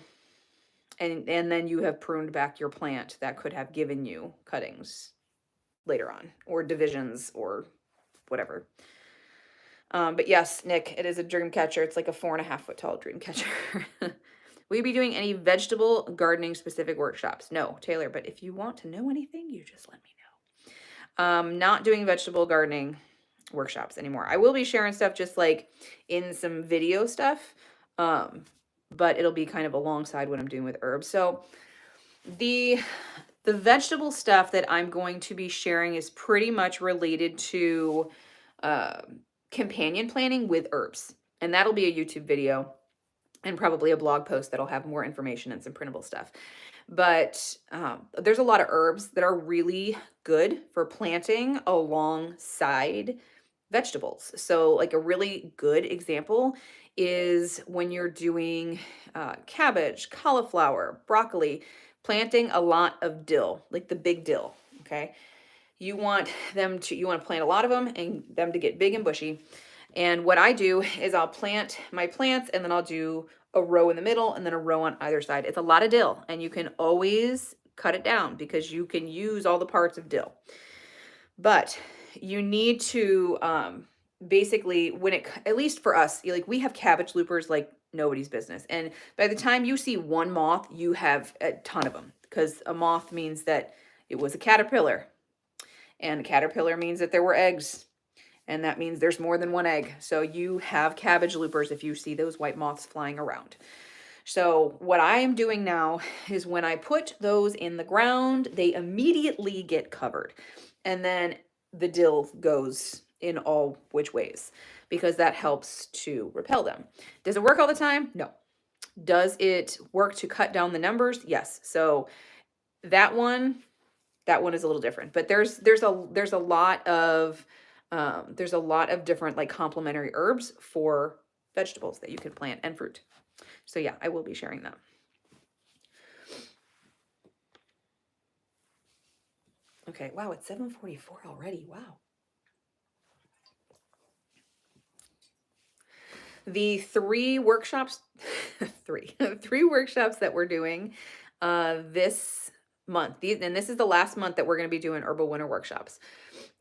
S1: and then you have pruned back your plant that could have given you cuttings later on, or divisions, or whatever. But yes, Nick, it is a dream catcher. It's like a 4.5 foot tall dream catcher. Will you be doing any vegetable gardening specific workshops? No, Taylor, but if you want to know anything, you just let me know. Not doing vegetable gardening workshops anymore. I will be sharing stuff just like in some video stuff, but it'll be kind of alongside what I'm doing with herbs. So the vegetable stuff that I'm going to be sharing is pretty much related to companion planning with herbs. And that'll be a YouTube video and probably a blog post that'll have more information and some printable stuff. But there's a lot of herbs that are really good for planting alongside vegetables. So like a really good example is when you're doing cabbage, cauliflower, broccoli, planting a lot of dill, like the big dill, okay? You want to plant a lot of them and them to get big and bushy. And what I do is I'll plant my plants and then I'll do a row in the middle and then a row on either side. It's a lot of dill and you can always cut it down because you can use all the parts of dill. But you need to basically, at least for us, like we have cabbage loopers like nobody's business. And by the time you see one moth, you have a ton of them, because a moth means that it was a caterpillar. And a caterpillar means that there were eggs. And that means there's more than one egg. So you have cabbage loopers if you see those white moths flying around. So what I am doing now is when I put those in the ground, they immediately get covered. And then the dill goes in all which ways, because that helps to repel them. Does it work all the time? No. Does it work to cut down the numbers? Yes. So that one is a little different, but there's a lot of different like complementary herbs for vegetables that you can plant and fruit. So yeah, I will be sharing them. Okay, wow, it's 7:44 already. Wow. The three workshops that we're doing this month, and this is the last month that we're going to be doing herbal winter workshops.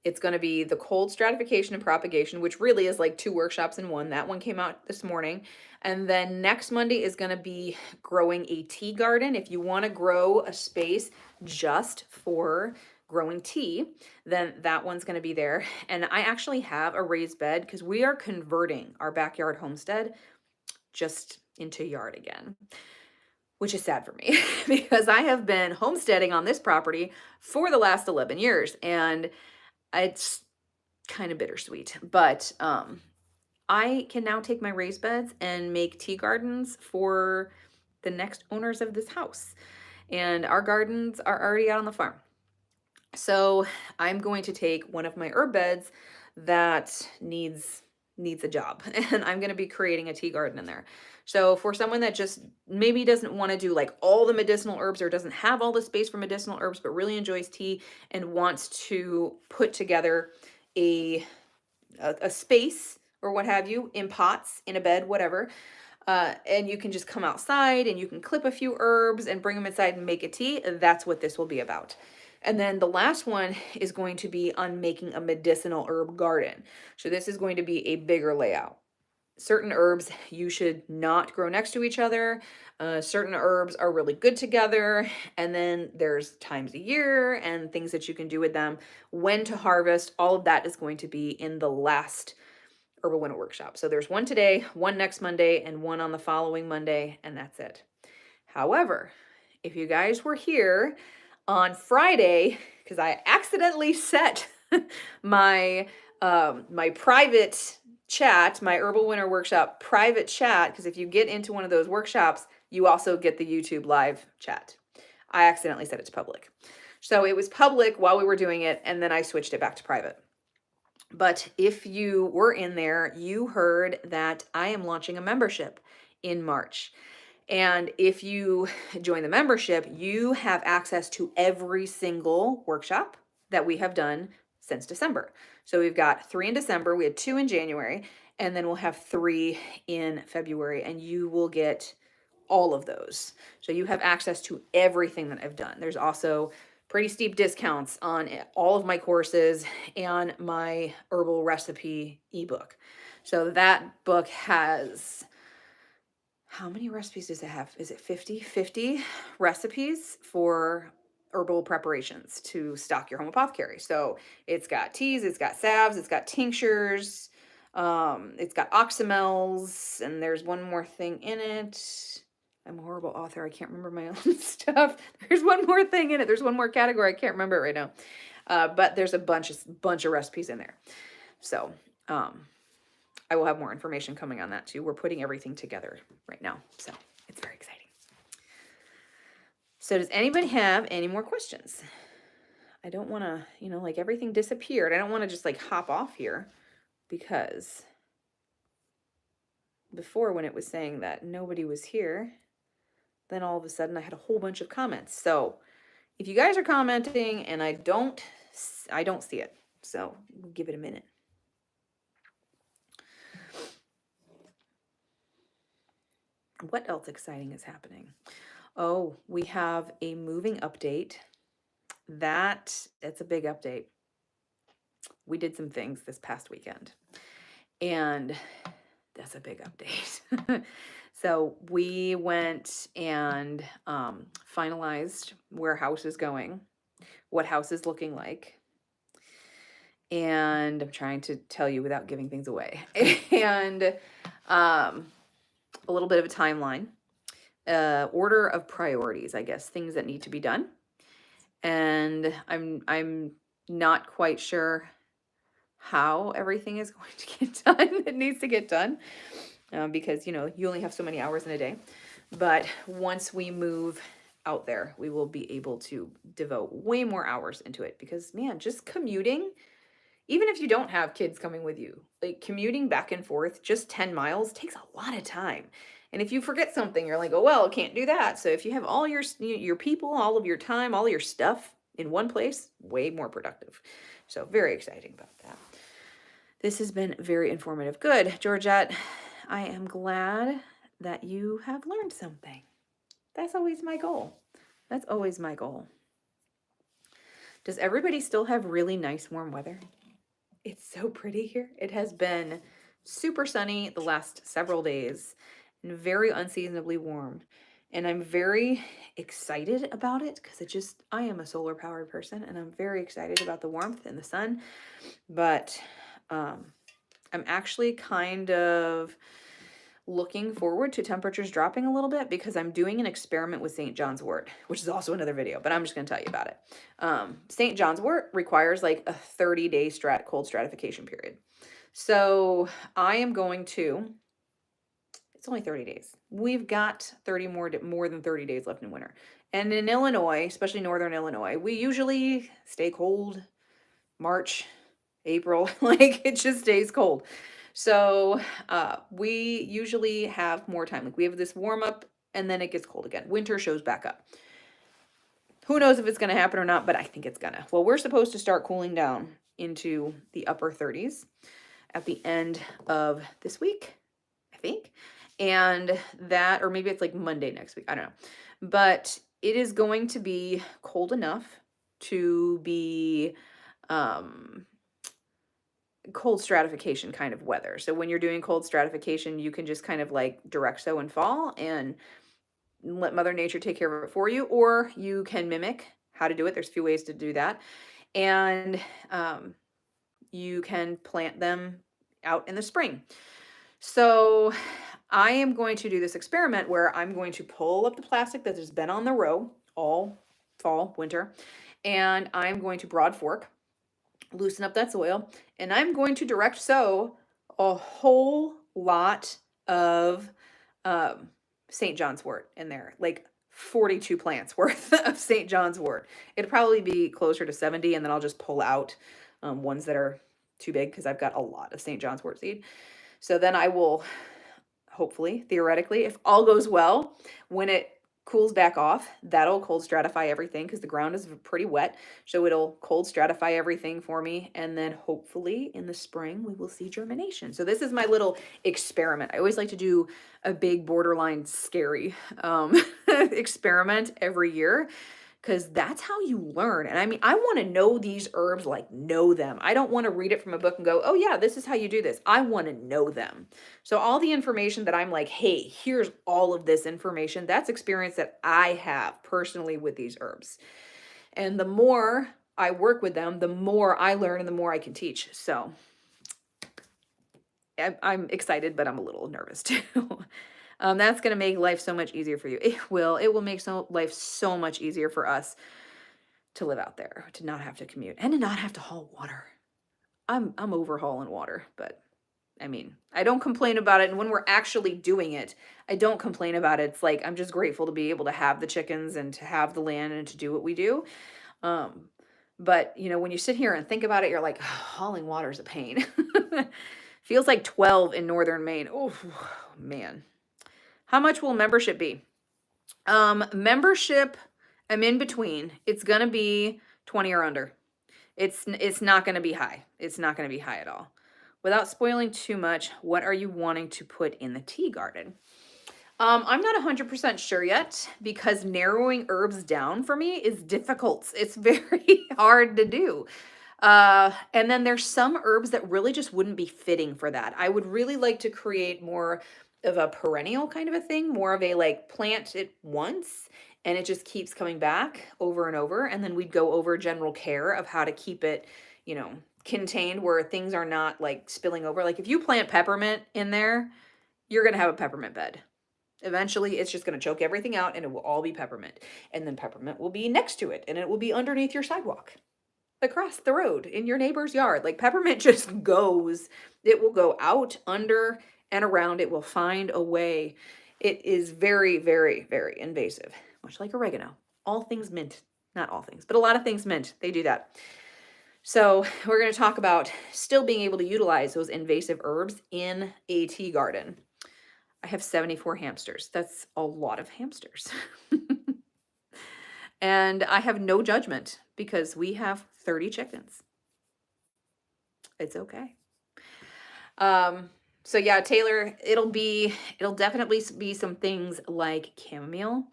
S1: It's going to be the cold stratification and propagation, which really is like 2 workshops in one. That one came out this morning. And then next Monday is going to be growing a tea garden. If you want to grow a space just for growing tea, then that one's going to be there. And I actually have a raised bed because we are converting our backyard homestead just into yard again, which is sad for me because I have been homesteading on this property for the last 11 years and it's kind of bittersweet, but I can now take my raised beds and make tea gardens for the next owners of this house. And our gardens are already out on the farm. So I'm going to take one of my herb beds that needs a job and I'm going to be creating a tea garden in there. So for someone that just maybe doesn't want to do like all the medicinal herbs or doesn't have all the space for medicinal herbs, but really enjoys tea and wants to put together a space or what have you in pots, in a bed, whatever. And you can just come outside and you can clip a few herbs and bring them inside and make a tea. That's what this will be about. And then the last one is going to be on making a medicinal herb garden. So this is going to be a bigger layout. certain herbs you should not grow next to each other. Certain herbs are really good together. And then there's times a year and things that you can do with them, when to harvest. All of that is going to be in the last Herbal Winter Workshop. So there's one today, one next Monday, and one on the following Monday, and that's it. However, if you guys were here on Friday, because I accidentally set my my private chat, my Herbal Winter Workshop private chat, because if you get into one of those workshops, you also get the YouTube live chat. I accidentally set it to public. So it was public while we were doing it, and then I switched it back to private. But if you were in there, you heard that I am launching a membership in March. And if you join the membership, you have access to every single workshop that we have done since December. So we've got 3 in December, we had 2 in January, and then we'll have 3 in February, and you will get all of those. So you have access to everything that I've done. There's also pretty steep discounts on all of my courses and my herbal recipe ebook. So that book has, how many recipes does it have? Is it 50? 50 recipes for herbal preparations to stock your home apothecary. So it's got teas, it's got salves, it's got tinctures, it's got oxymels, and there's one more thing in it. I'm a horrible author. I can't remember my own stuff. There's one more thing in it. There's one more category. I can't remember it right now. But there's a bunch of recipes in there. So I will have more information coming on that too. We're putting everything together right now. So it's very exciting. So does anybody have any more questions? I don't want to, like everything disappeared. I don't want to just like hop off here, because before, when it was saying that nobody was here, then all of a sudden I had a whole bunch of comments. So if you guys are commenting and I don't see it. So we'll give it a minute. What else exciting is happening? Oh, we have a moving update. That's a big update. We did some things this past weekend, and that's a big update. So we went and finalized where house is going, what house is looking like. And I'm trying to tell you without giving things away. And a little bit of a timeline, order of priorities, I guess, things that need to be done. And I'm not quite sure how everything is going to get done. It needs to get done because, you only have so many hours in a day. But once we move out there, we will be able to devote way more hours into it, because, man, just commuting, even if you don't have kids coming with you, like commuting back and forth, just 10 miles takes a lot of time. And if you forget something, you're like, oh, well, can't do that. So if you have all your people, all of your time, all your stuff in one place, way more productive. So very exciting about that. This has been very informative. Good, Georgette. I am glad that you have learned something. That's always my goal. That's always my goal. Does everybody still have really nice warm weather? It's so pretty here. It has been super sunny the last several days and very unseasonably warm. And I'm very excited about it because I am a solar powered person, and I'm very excited about the warmth and the sun. But I'm actually kind of looking forward to temperatures dropping a little bit, because I'm doing an experiment with St. John's wort, which is also another video, but I'm just going to tell you about it. St. John's wort requires like a 30-day cold stratification period. So I am going to, it's only 30 days. We've got more than 30 days left in winter. And in Illinois, especially northern Illinois, we usually stay cold March, April, like it just stays cold. So we usually have more time. Like we have this warm up and then it gets cold again. Winter shows back up. Who knows if it's going to happen or not, but I think it's going to. Well, we're supposed to start cooling down into the upper 30s at the end of this week, I think. And that, or maybe it's like Monday next week. I don't know. But it is going to be cold enough to be cold stratification kind of weather. So when you're doing cold stratification, you can just kind of like direct sow and fall and let Mother Nature take care of it for you, or you can mimic how to do it. There's a few ways to do that. And you can plant them out in the spring. So I am going to do this experiment where I'm going to pull up the plastic that has been on the row all fall, winter, and I'm going to broad fork, loosen up that soil, and I'm going to direct sow a whole lot of St. John's wort in there, like 42 plants worth of St. John's wort. It'd probably be closer to 70, and then I'll just pull out ones that are too big because I've got a lot of St. John's wort seed. So then I will, hopefully, theoretically, if all goes well, when it cools back off, that'll cold stratify everything because the ground is pretty wet. So it'll cold stratify everything for me. And then hopefully in the spring, we will see germination. So this is my little experiment. I always like to do a big borderline scary experiment every year, because that's how you learn. And I mean, I want to know these herbs, like know them. I don't want to read it from a book and go, oh yeah, this is how you do this. I want to know them. So all the information that I'm like, hey, here's all of this information, that's experience that I have personally with these herbs. And the more I work with them, the more I learn and the more I can teach. So I'm excited, but I'm a little nervous too. That's going to make life so much easier for you. It will make life so much easier for us to live out there, to not have to commute and to not have to haul water. I'm over hauling water, but I mean, I don't complain about it. And when we're actually doing it, I don't complain about it. It's like, I'm just grateful to be able to have the chickens and to have the land and to do what we do. But you know, when you sit here and think about it, you're like, oh, hauling water is a pain. Feels like 12 in northern Maine. Oh man. How much will membership be? Membership, I'm in between. It's gonna be 20 or under. It's not gonna be high. It's not gonna be high at all. Without spoiling too much, what are you wanting to put in the tea garden? I'm not 100% sure yet, because narrowing herbs down for me is difficult. It's very hard to do. And then there's some herbs that really just wouldn't be fitting for that. I would really like to create more of a perennial kind of a thing, more of a like plant it once and it just keeps coming back over and over. And then we'd go over general care of how to keep it, you know, contained where things are not like spilling over. Like if you plant peppermint in there, you're going to have a peppermint bed. Eventually, it's just going to choke everything out and it will all be peppermint. And then peppermint will be next to it and it will be underneath your sidewalk, across the road, in your neighbor's yard. Like peppermint just goes. It will go out, under, and around. It will find a way. It is very, very, very invasive, much like oregano. All things mint. Not all things, but a lot of things mint. They do that. So we're going to talk about still being able to utilize those invasive herbs in a tea garden. I have 74 hamsters. That's a lot of hamsters. And I have no judgment because we have 30 chickens. It's okay. So yeah, Taylor, it'll definitely be some things like chamomile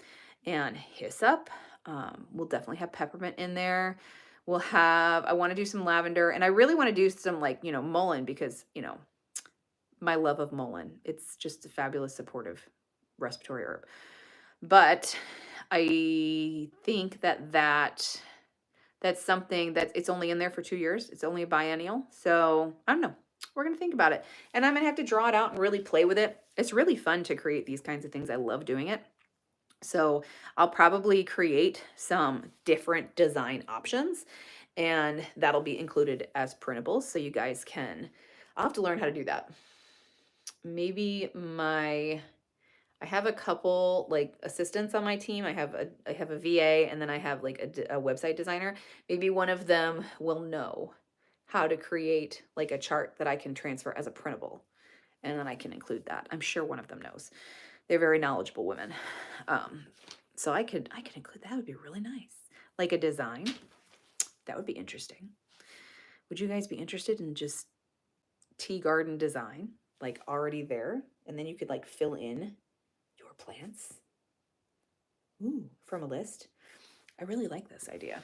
S1: and hyssop. We'll definitely have peppermint in there. I want to do some lavender, and I really want to do some like, you know, mullein, because, you know, my love of mullein. It's just a fabulous supportive respiratory herb. But I think that's something that it's only in there for 2 years. It's only a biennial. So I don't know. We're going to think about it. And I'm going to have to draw it out and really play with it. It's really fun to create these kinds of things. I love doing it. So I'll probably create some different design options, and that'll be included as printables. So you guys I'll have to learn how to do that. Maybe I have a couple like assistants on my team. I have a VA, and then I have like a website designer. Maybe one of them will know how to create like a chart that I can transfer as a printable, and then I can include that. I'm sure one of them knows. They're very knowledgeable women. So I could include that. Would be really nice. Like a design. That would be interesting. Would you guys be interested in just tea garden design, like already there, and then you could like fill in your plants? Ooh, from a list. I really like this idea.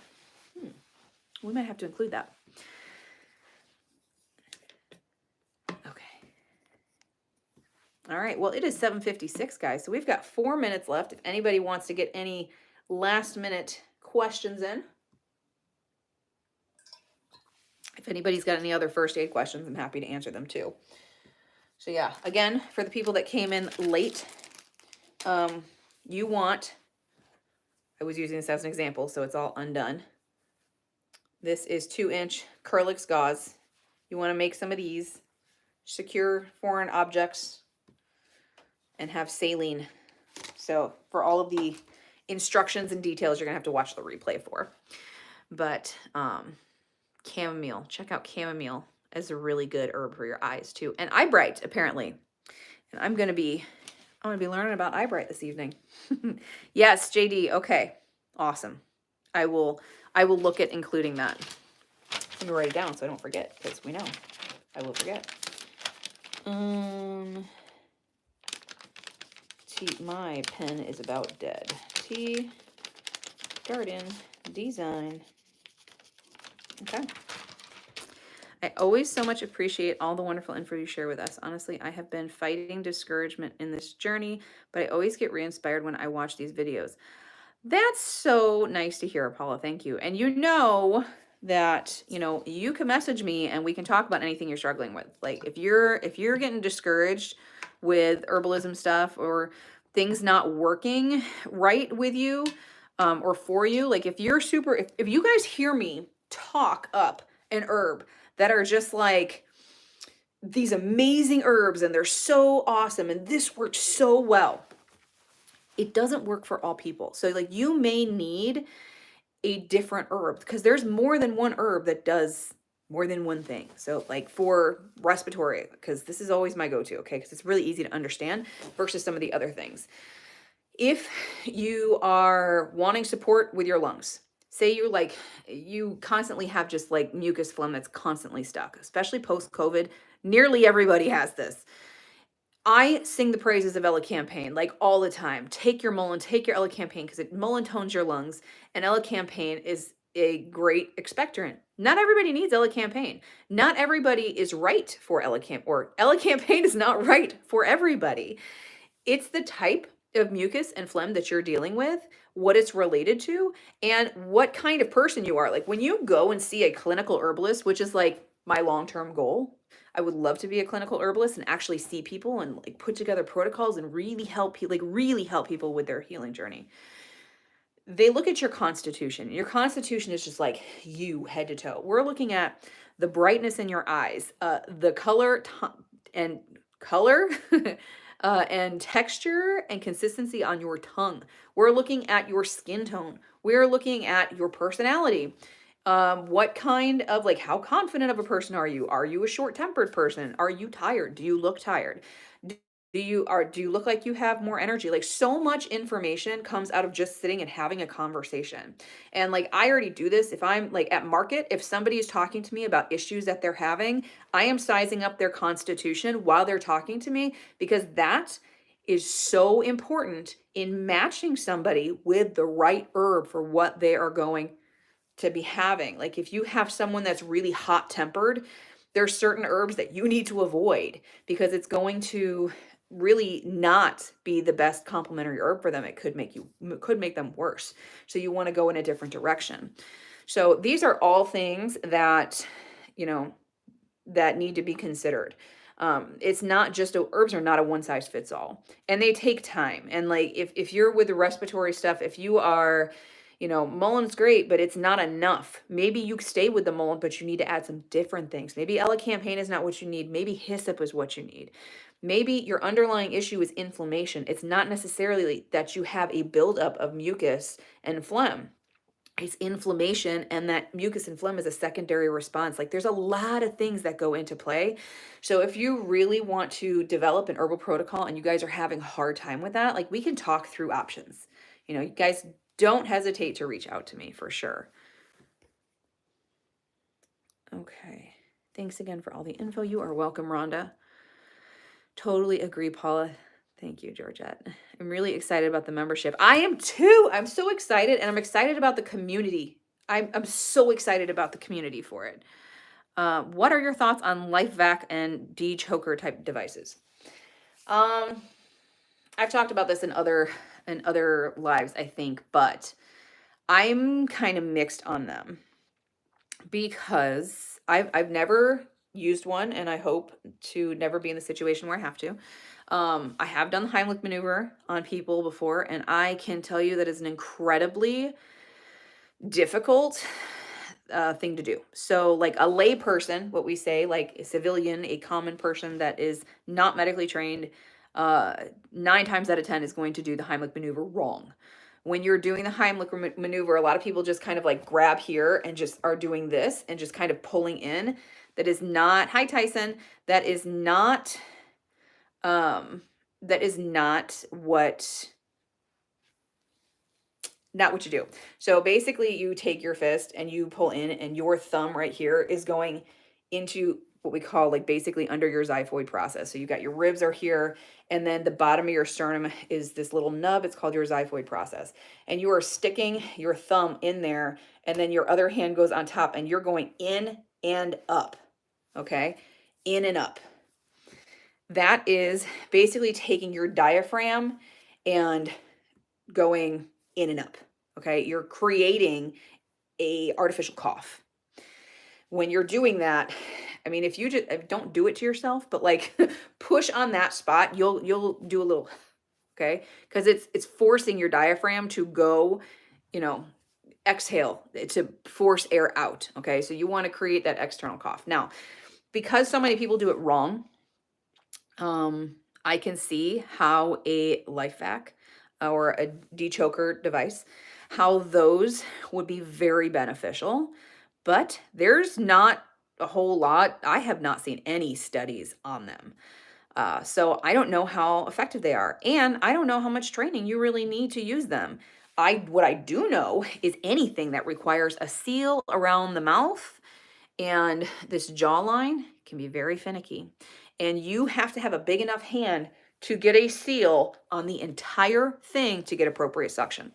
S1: We might have to include that. right. Well, it is 7:56, guys. So we've got 4 minutes left. If anybody wants to get any last minute questions in. If anybody's got any other first aid questions, I'm happy to answer them too. So yeah, again, for the people that came in late, you want, I was using this as an example, so it's all undone. This is 2-inch Kerlix gauze. You want to make some of these, secure foreign objects, and have saline. So for all of the instructions and details, you're gonna have to watch the replay for. But chamomile, check out chamomile as a really good herb for your eyes too. And eye bright, apparently. And I'm gonna be learning about eye bright this evening. Yes, JD. Okay, awesome. I will look at including that. I'm gonna write it down so I don't forget, because we know I will forget. My pen is about dead. Tea Garden Design. Okay. I always so much appreciate all the wonderful info you share with us. Honestly, I have been fighting discouragement in this journey, but I always get re-inspired when I watch these videos. That's so nice to hear, Paula. Thank you. And you know that, you can message me and we can talk about anything you're struggling with. Like if you're getting discouraged with herbalism stuff or things not working right with you, or for you, like if you guys hear me talk up an herb that are just like these amazing herbs and they're so awesome and this worked so well, it doesn't work for all people. So like you may need a different herb because there's more than one herb that does more than one thing. So like for respiratory, because this is always my go-to, okay, because it's really easy to understand versus some of the other things. If you are wanting support with your lungs, say you constantly have just like mucus phlegm that's constantly stuck, especially post-COVID, nearly everybody has this. I sing the praises of elecampane like all the time. Take your mullein, take your elecampane, because mullein tones your lungs, and elecampane is a great expectorant. Not everybody needs elecampane. Not everybody is right for elecampane is not right for everybody. It's the type of mucus and phlegm that you're dealing with, what it's related to, and what kind of person you are. Like when you go and see a clinical herbalist, which is like my long-term goal, I would love to be a clinical herbalist and actually see people and like put together protocols and really help people with their healing journey. They look at your constitution. Your constitution is just like you head to toe. We're looking at the brightness in your eyes, the color and and texture and consistency on your tongue. We're looking at your skin tone. We're looking at your personality. What kind of, like, how confident of a person are you? Are you a short-tempered person? Are you tired? Do you look tired? Do you look like you have more energy? Like, so much information comes out of just sitting and having a conversation. And like, I already do this. If I'm like at market, if somebody is talking to me about issues that they're having, I am sizing up their constitution while they're talking to me, because that is so important in matching somebody with the right herb for what they are going to be having. Like if you have someone that's really hot tempered, there's certain herbs that you need to avoid because it's going to really not be the best complementary herb for them. It could make them worse. So you want to go in a different direction. So these are all things that, that need to be considered. It's not just herbs are not a one size fits all, and they take time. And like, if you're with the respiratory stuff, if you are, mulleine's great, but it's not enough. Maybe you stay with the mullein, but you need to add some different things. Maybe elecampane is not what you need. Maybe hyssop is what you need. Maybe your underlying issue is inflammation. It's not necessarily that you have a buildup of mucus and phlegm. It's inflammation, and that mucus and phlegm is a secondary response. Like there's a lot of things that go into play. So if you really want to develop an herbal protocol and you guys are having a hard time with that, like we can talk through options. You guys don't hesitate to reach out to me for sure. Okay. Thanks again for all the info. You are welcome, Rhonda. Totally agree, Paula. Thank you, Georgette. I'm really excited about the membership. I am too. I'm so excited, and I'm excited about the community. I'm so excited about the community for it. What are your thoughts on LifeVac and D-choker type devices? Um, I've talked about this in other lives, I think, but I'm kind of mixed on them because I've never used one, and I hope to never be in the situation where I have to. I have done the Heimlich maneuver on people before, and I can tell you that is an incredibly difficult thing to do. So, like a lay person, what we say, like a civilian, a common person that is not medically trained, uh, 9 times out of 10 is going to do the Heimlich maneuver wrong. When you're doing the Heimlich maneuver, a lot of people just kind of like grab here and just are doing this and just kind of pulling in. That is not, hi Tyson, that is not, um, that is not what you do. So basically you take your fist and you pull in, and your thumb right here is going into what we call like basically under your xiphoid process. So you got your ribs are here, and then the bottom of your sternum is this little nub. It's called your xiphoid process. And you are sticking your thumb in there, and then your other hand goes on top, and you're going in and up. Okay? In and up. That is basically taking your diaphragm and going in and up. Okay, you're creating a artificial cough. When you're doing that, I mean, if you just don't do it to yourself, but like push on that spot, you'll do a little, okay, because it's forcing your diaphragm to go, you know, exhale, to force air out. Okay, so you want to create that external cough. Now, because so many people do it wrong, I can see how a life vac or a dechoker device, how those would be very beneficial, but there's not a whole lot. I have not seen any studies on them. So I don't know how effective they are, and I don't know how much training you really need to use them. What I do know is anything that requires a seal around the mouth and this jawline can be very finicky. And you have to have a big enough hand to get a seal on the entire thing to get appropriate suction.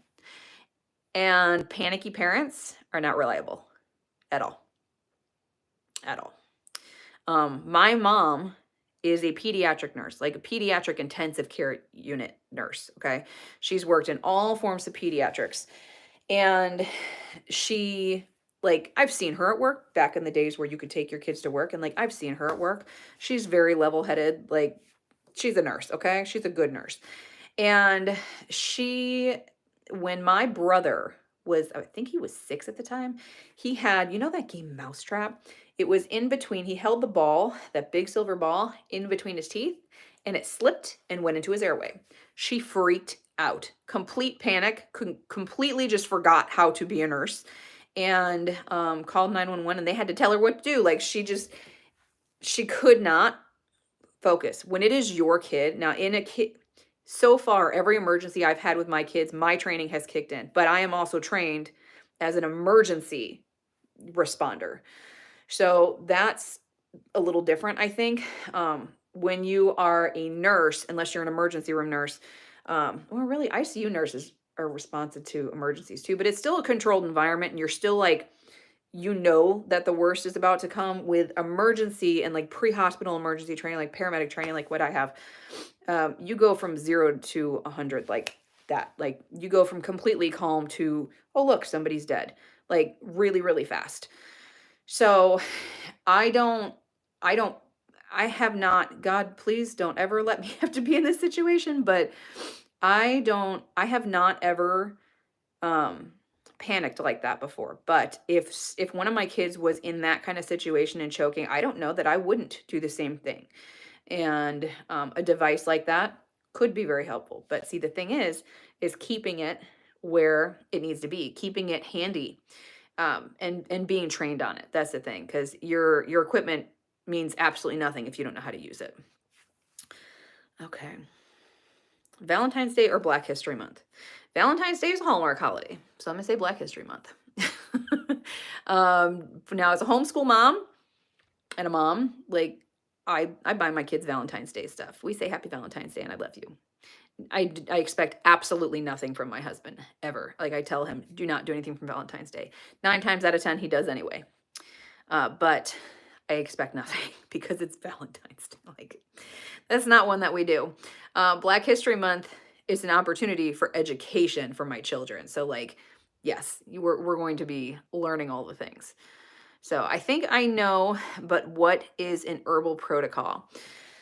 S1: And panicky parents are not reliable at all. At all. My mom is a pediatric nurse, like a pediatric intensive care unit nurse. Okay. She's worked in all forms of pediatrics. And she, like, I've seen her at work back in the days where you could take your kids to work, and like I've seen her at work. She's very level-headed, like she's a nurse, okay? She's a good nurse. And she, when my brother was, I think he was 6 at the time, he had, you know that game Mousetrap? It was in between, he held the ball, that big silver ball, in between his teeth, and it slipped and went into his airway. She freaked out, complete panic, completely just forgot how to be a nurse, and called 911, and they had to tell her what to do. Like she could not focus. When it is your kid, now in a kid, so far, every emergency I've had with my kids, my training has kicked in, but I am also trained as an emergency responder. So that's a little different, I think. When you are a nurse, unless you're an emergency room nurse, or really ICU nurses are responsive to emergencies too, but it's still a controlled environment, and you're still like, you know that the worst is about to come. With emergency and like pre-hospital emergency training, like paramedic training, like what I have, you go from 0 to 100 like that. Like you go from completely calm to, oh look, somebody's dead, like really, really fast. So I don't, I don't, I have not, God, please don't ever let me have to be in this situation, but I have not ever, um, panicked like that before. But if one of my kids was in that kind of situation and choking, I don't know that I wouldn't do the same thing. And a device like that could be very helpful. But see, the thing is keeping it where it needs to be, keeping it handy, and being trained on it. That's the thing, because your equipment means absolutely nothing if you don't know how to use it. Okay. Valentine's Day or Black History Month? Valentine's Day is a Hallmark holiday, so I'm gonna say Black History Month. Now, as a homeschool mom and a mom, like I buy my kids Valentine's Day stuff. We say Happy Valentine's Day and I love you. I expect absolutely nothing from my husband ever. Like I tell him, do not do anything from Valentine's Day. 9 times out of 10, he does anyway. But I expect nothing because it's Valentine's Day. Like, that's not one that we do. Black History Month is an opportunity for education for my children. So like, yes, we're going to be learning all the things. So I think I know, but what is an herbal protocol?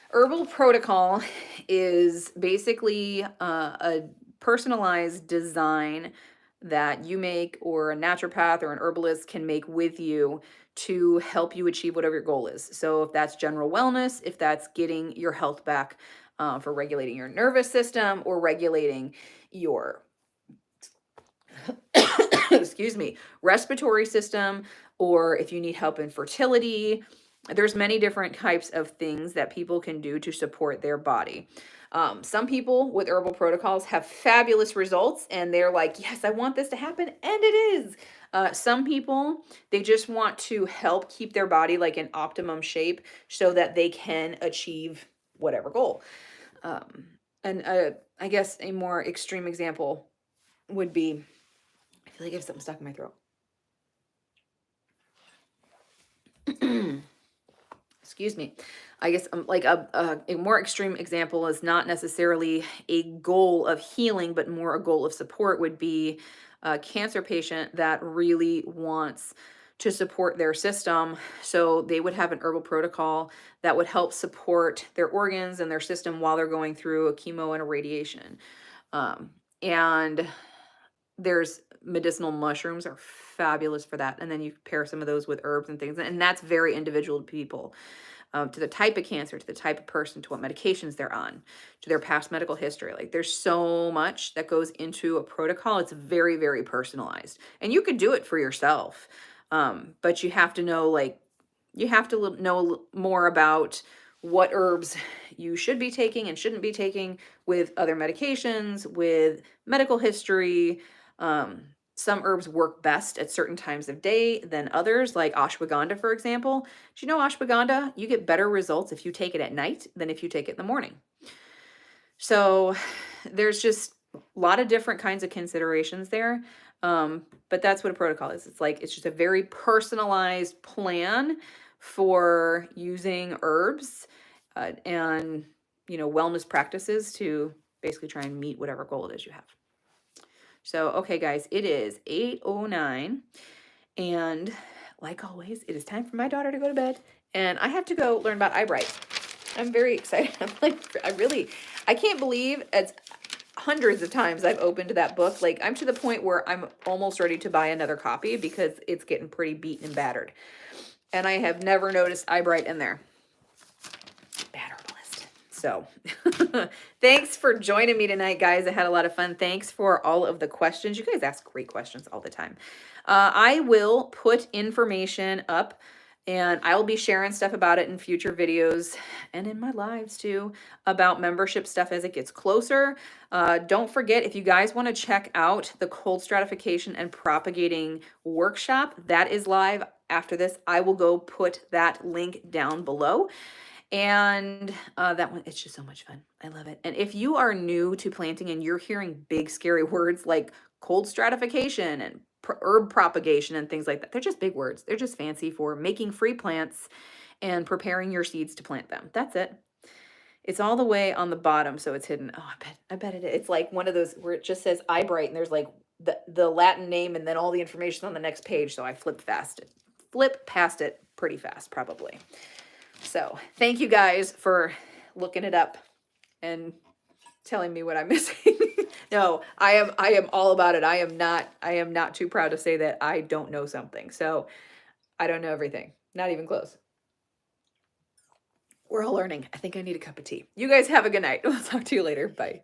S1: Herbal protocol is basically a personalized design that you make, or a naturopath or an herbalist can make with you to help you achieve whatever your goal is. So if that's general wellness, if that's getting your health back, for regulating your nervous system or regulating your excuse me, respiratory system, or if you need help in fertility, there's many different types of things that people can do to support their body. Some people with herbal protocols have fabulous results and they're like, yes, I want this to happen. And it is. Some people, they just want to help keep their body like in optimum shape so that they can achieve whatever goal. And I guess a more extreme example would be, I feel like I have something stuck in my throat. Excuse me. I guess like a more extreme example is not necessarily a goal of healing, but more a goal of support would be a cancer patient that really wants to support their system. So they would have an herbal protocol that would help support their organs and their system while they're going through a chemo and a radiation. And there's medicinal mushrooms are fabulous for that. And then you pair some of those with herbs and things. And that's very individual to people, to the type of cancer, to the type of person, to what medications they're on, to their past medical history. Like there's so much that goes into a protocol. It's very, very personalized. And you could do it for yourself. But you have to know, like, you have to know more about what herbs you should be taking and shouldn't be taking with other medications, with medical history. Some herbs work best at certain times of day than others, like ashwagandha, for example. Do you know ashwagandha? You get better results if you take it at night than if you take it in the morning. So there's just a lot of different kinds of considerations there. But that's what a protocol is. It's just a very personalized plan for using herbs, and, wellness practices to basically try and meet whatever goal it is you have. So, okay, guys, it is 8:09, and like always, it is time for my daughter to go to bed, and I have to go learn about eye bright. I'm very excited. I'm like, I can't believe it's hundreds of times I've opened that book. Like, I'm to the point where I'm almost ready to buy another copy because it's getting pretty beaten and battered. And I have never noticed eye bright in there. Bad Herbalist. So thanks for joining me tonight, guys. I had a lot of fun. Thanks for all of the questions. You guys ask great questions all the time. I will put information up, and I will be sharing stuff about it in future videos and in my lives too, about membership stuff as it gets closer. Don't forget, if you guys want to check out the cold stratification and propagating workshop, that is live after this. I will go put that link down below. And that one, it's just so much fun. I love it. And if you are new to planting and you're hearing big, scary words like cold stratification and herb propagation and things like that, they're just big words. They're just fancy for making free plants and preparing your seeds to plant them. That's it. It's all the way on the bottom, so it's hidden. Oh, I bet it is. It's like one of those where it just says eye bright and there's like the Latin name and then all the information on the next page. So I flip past it pretty fast, probably. So thank you guys for looking it up and telling me what I'm missing. No, I am all about it. I am not too proud to say that I don't know something. So I don't know everything. Not even close. We're all learning. I think I need a cup of tea. You guys have a good night. We'll talk to you later. Bye.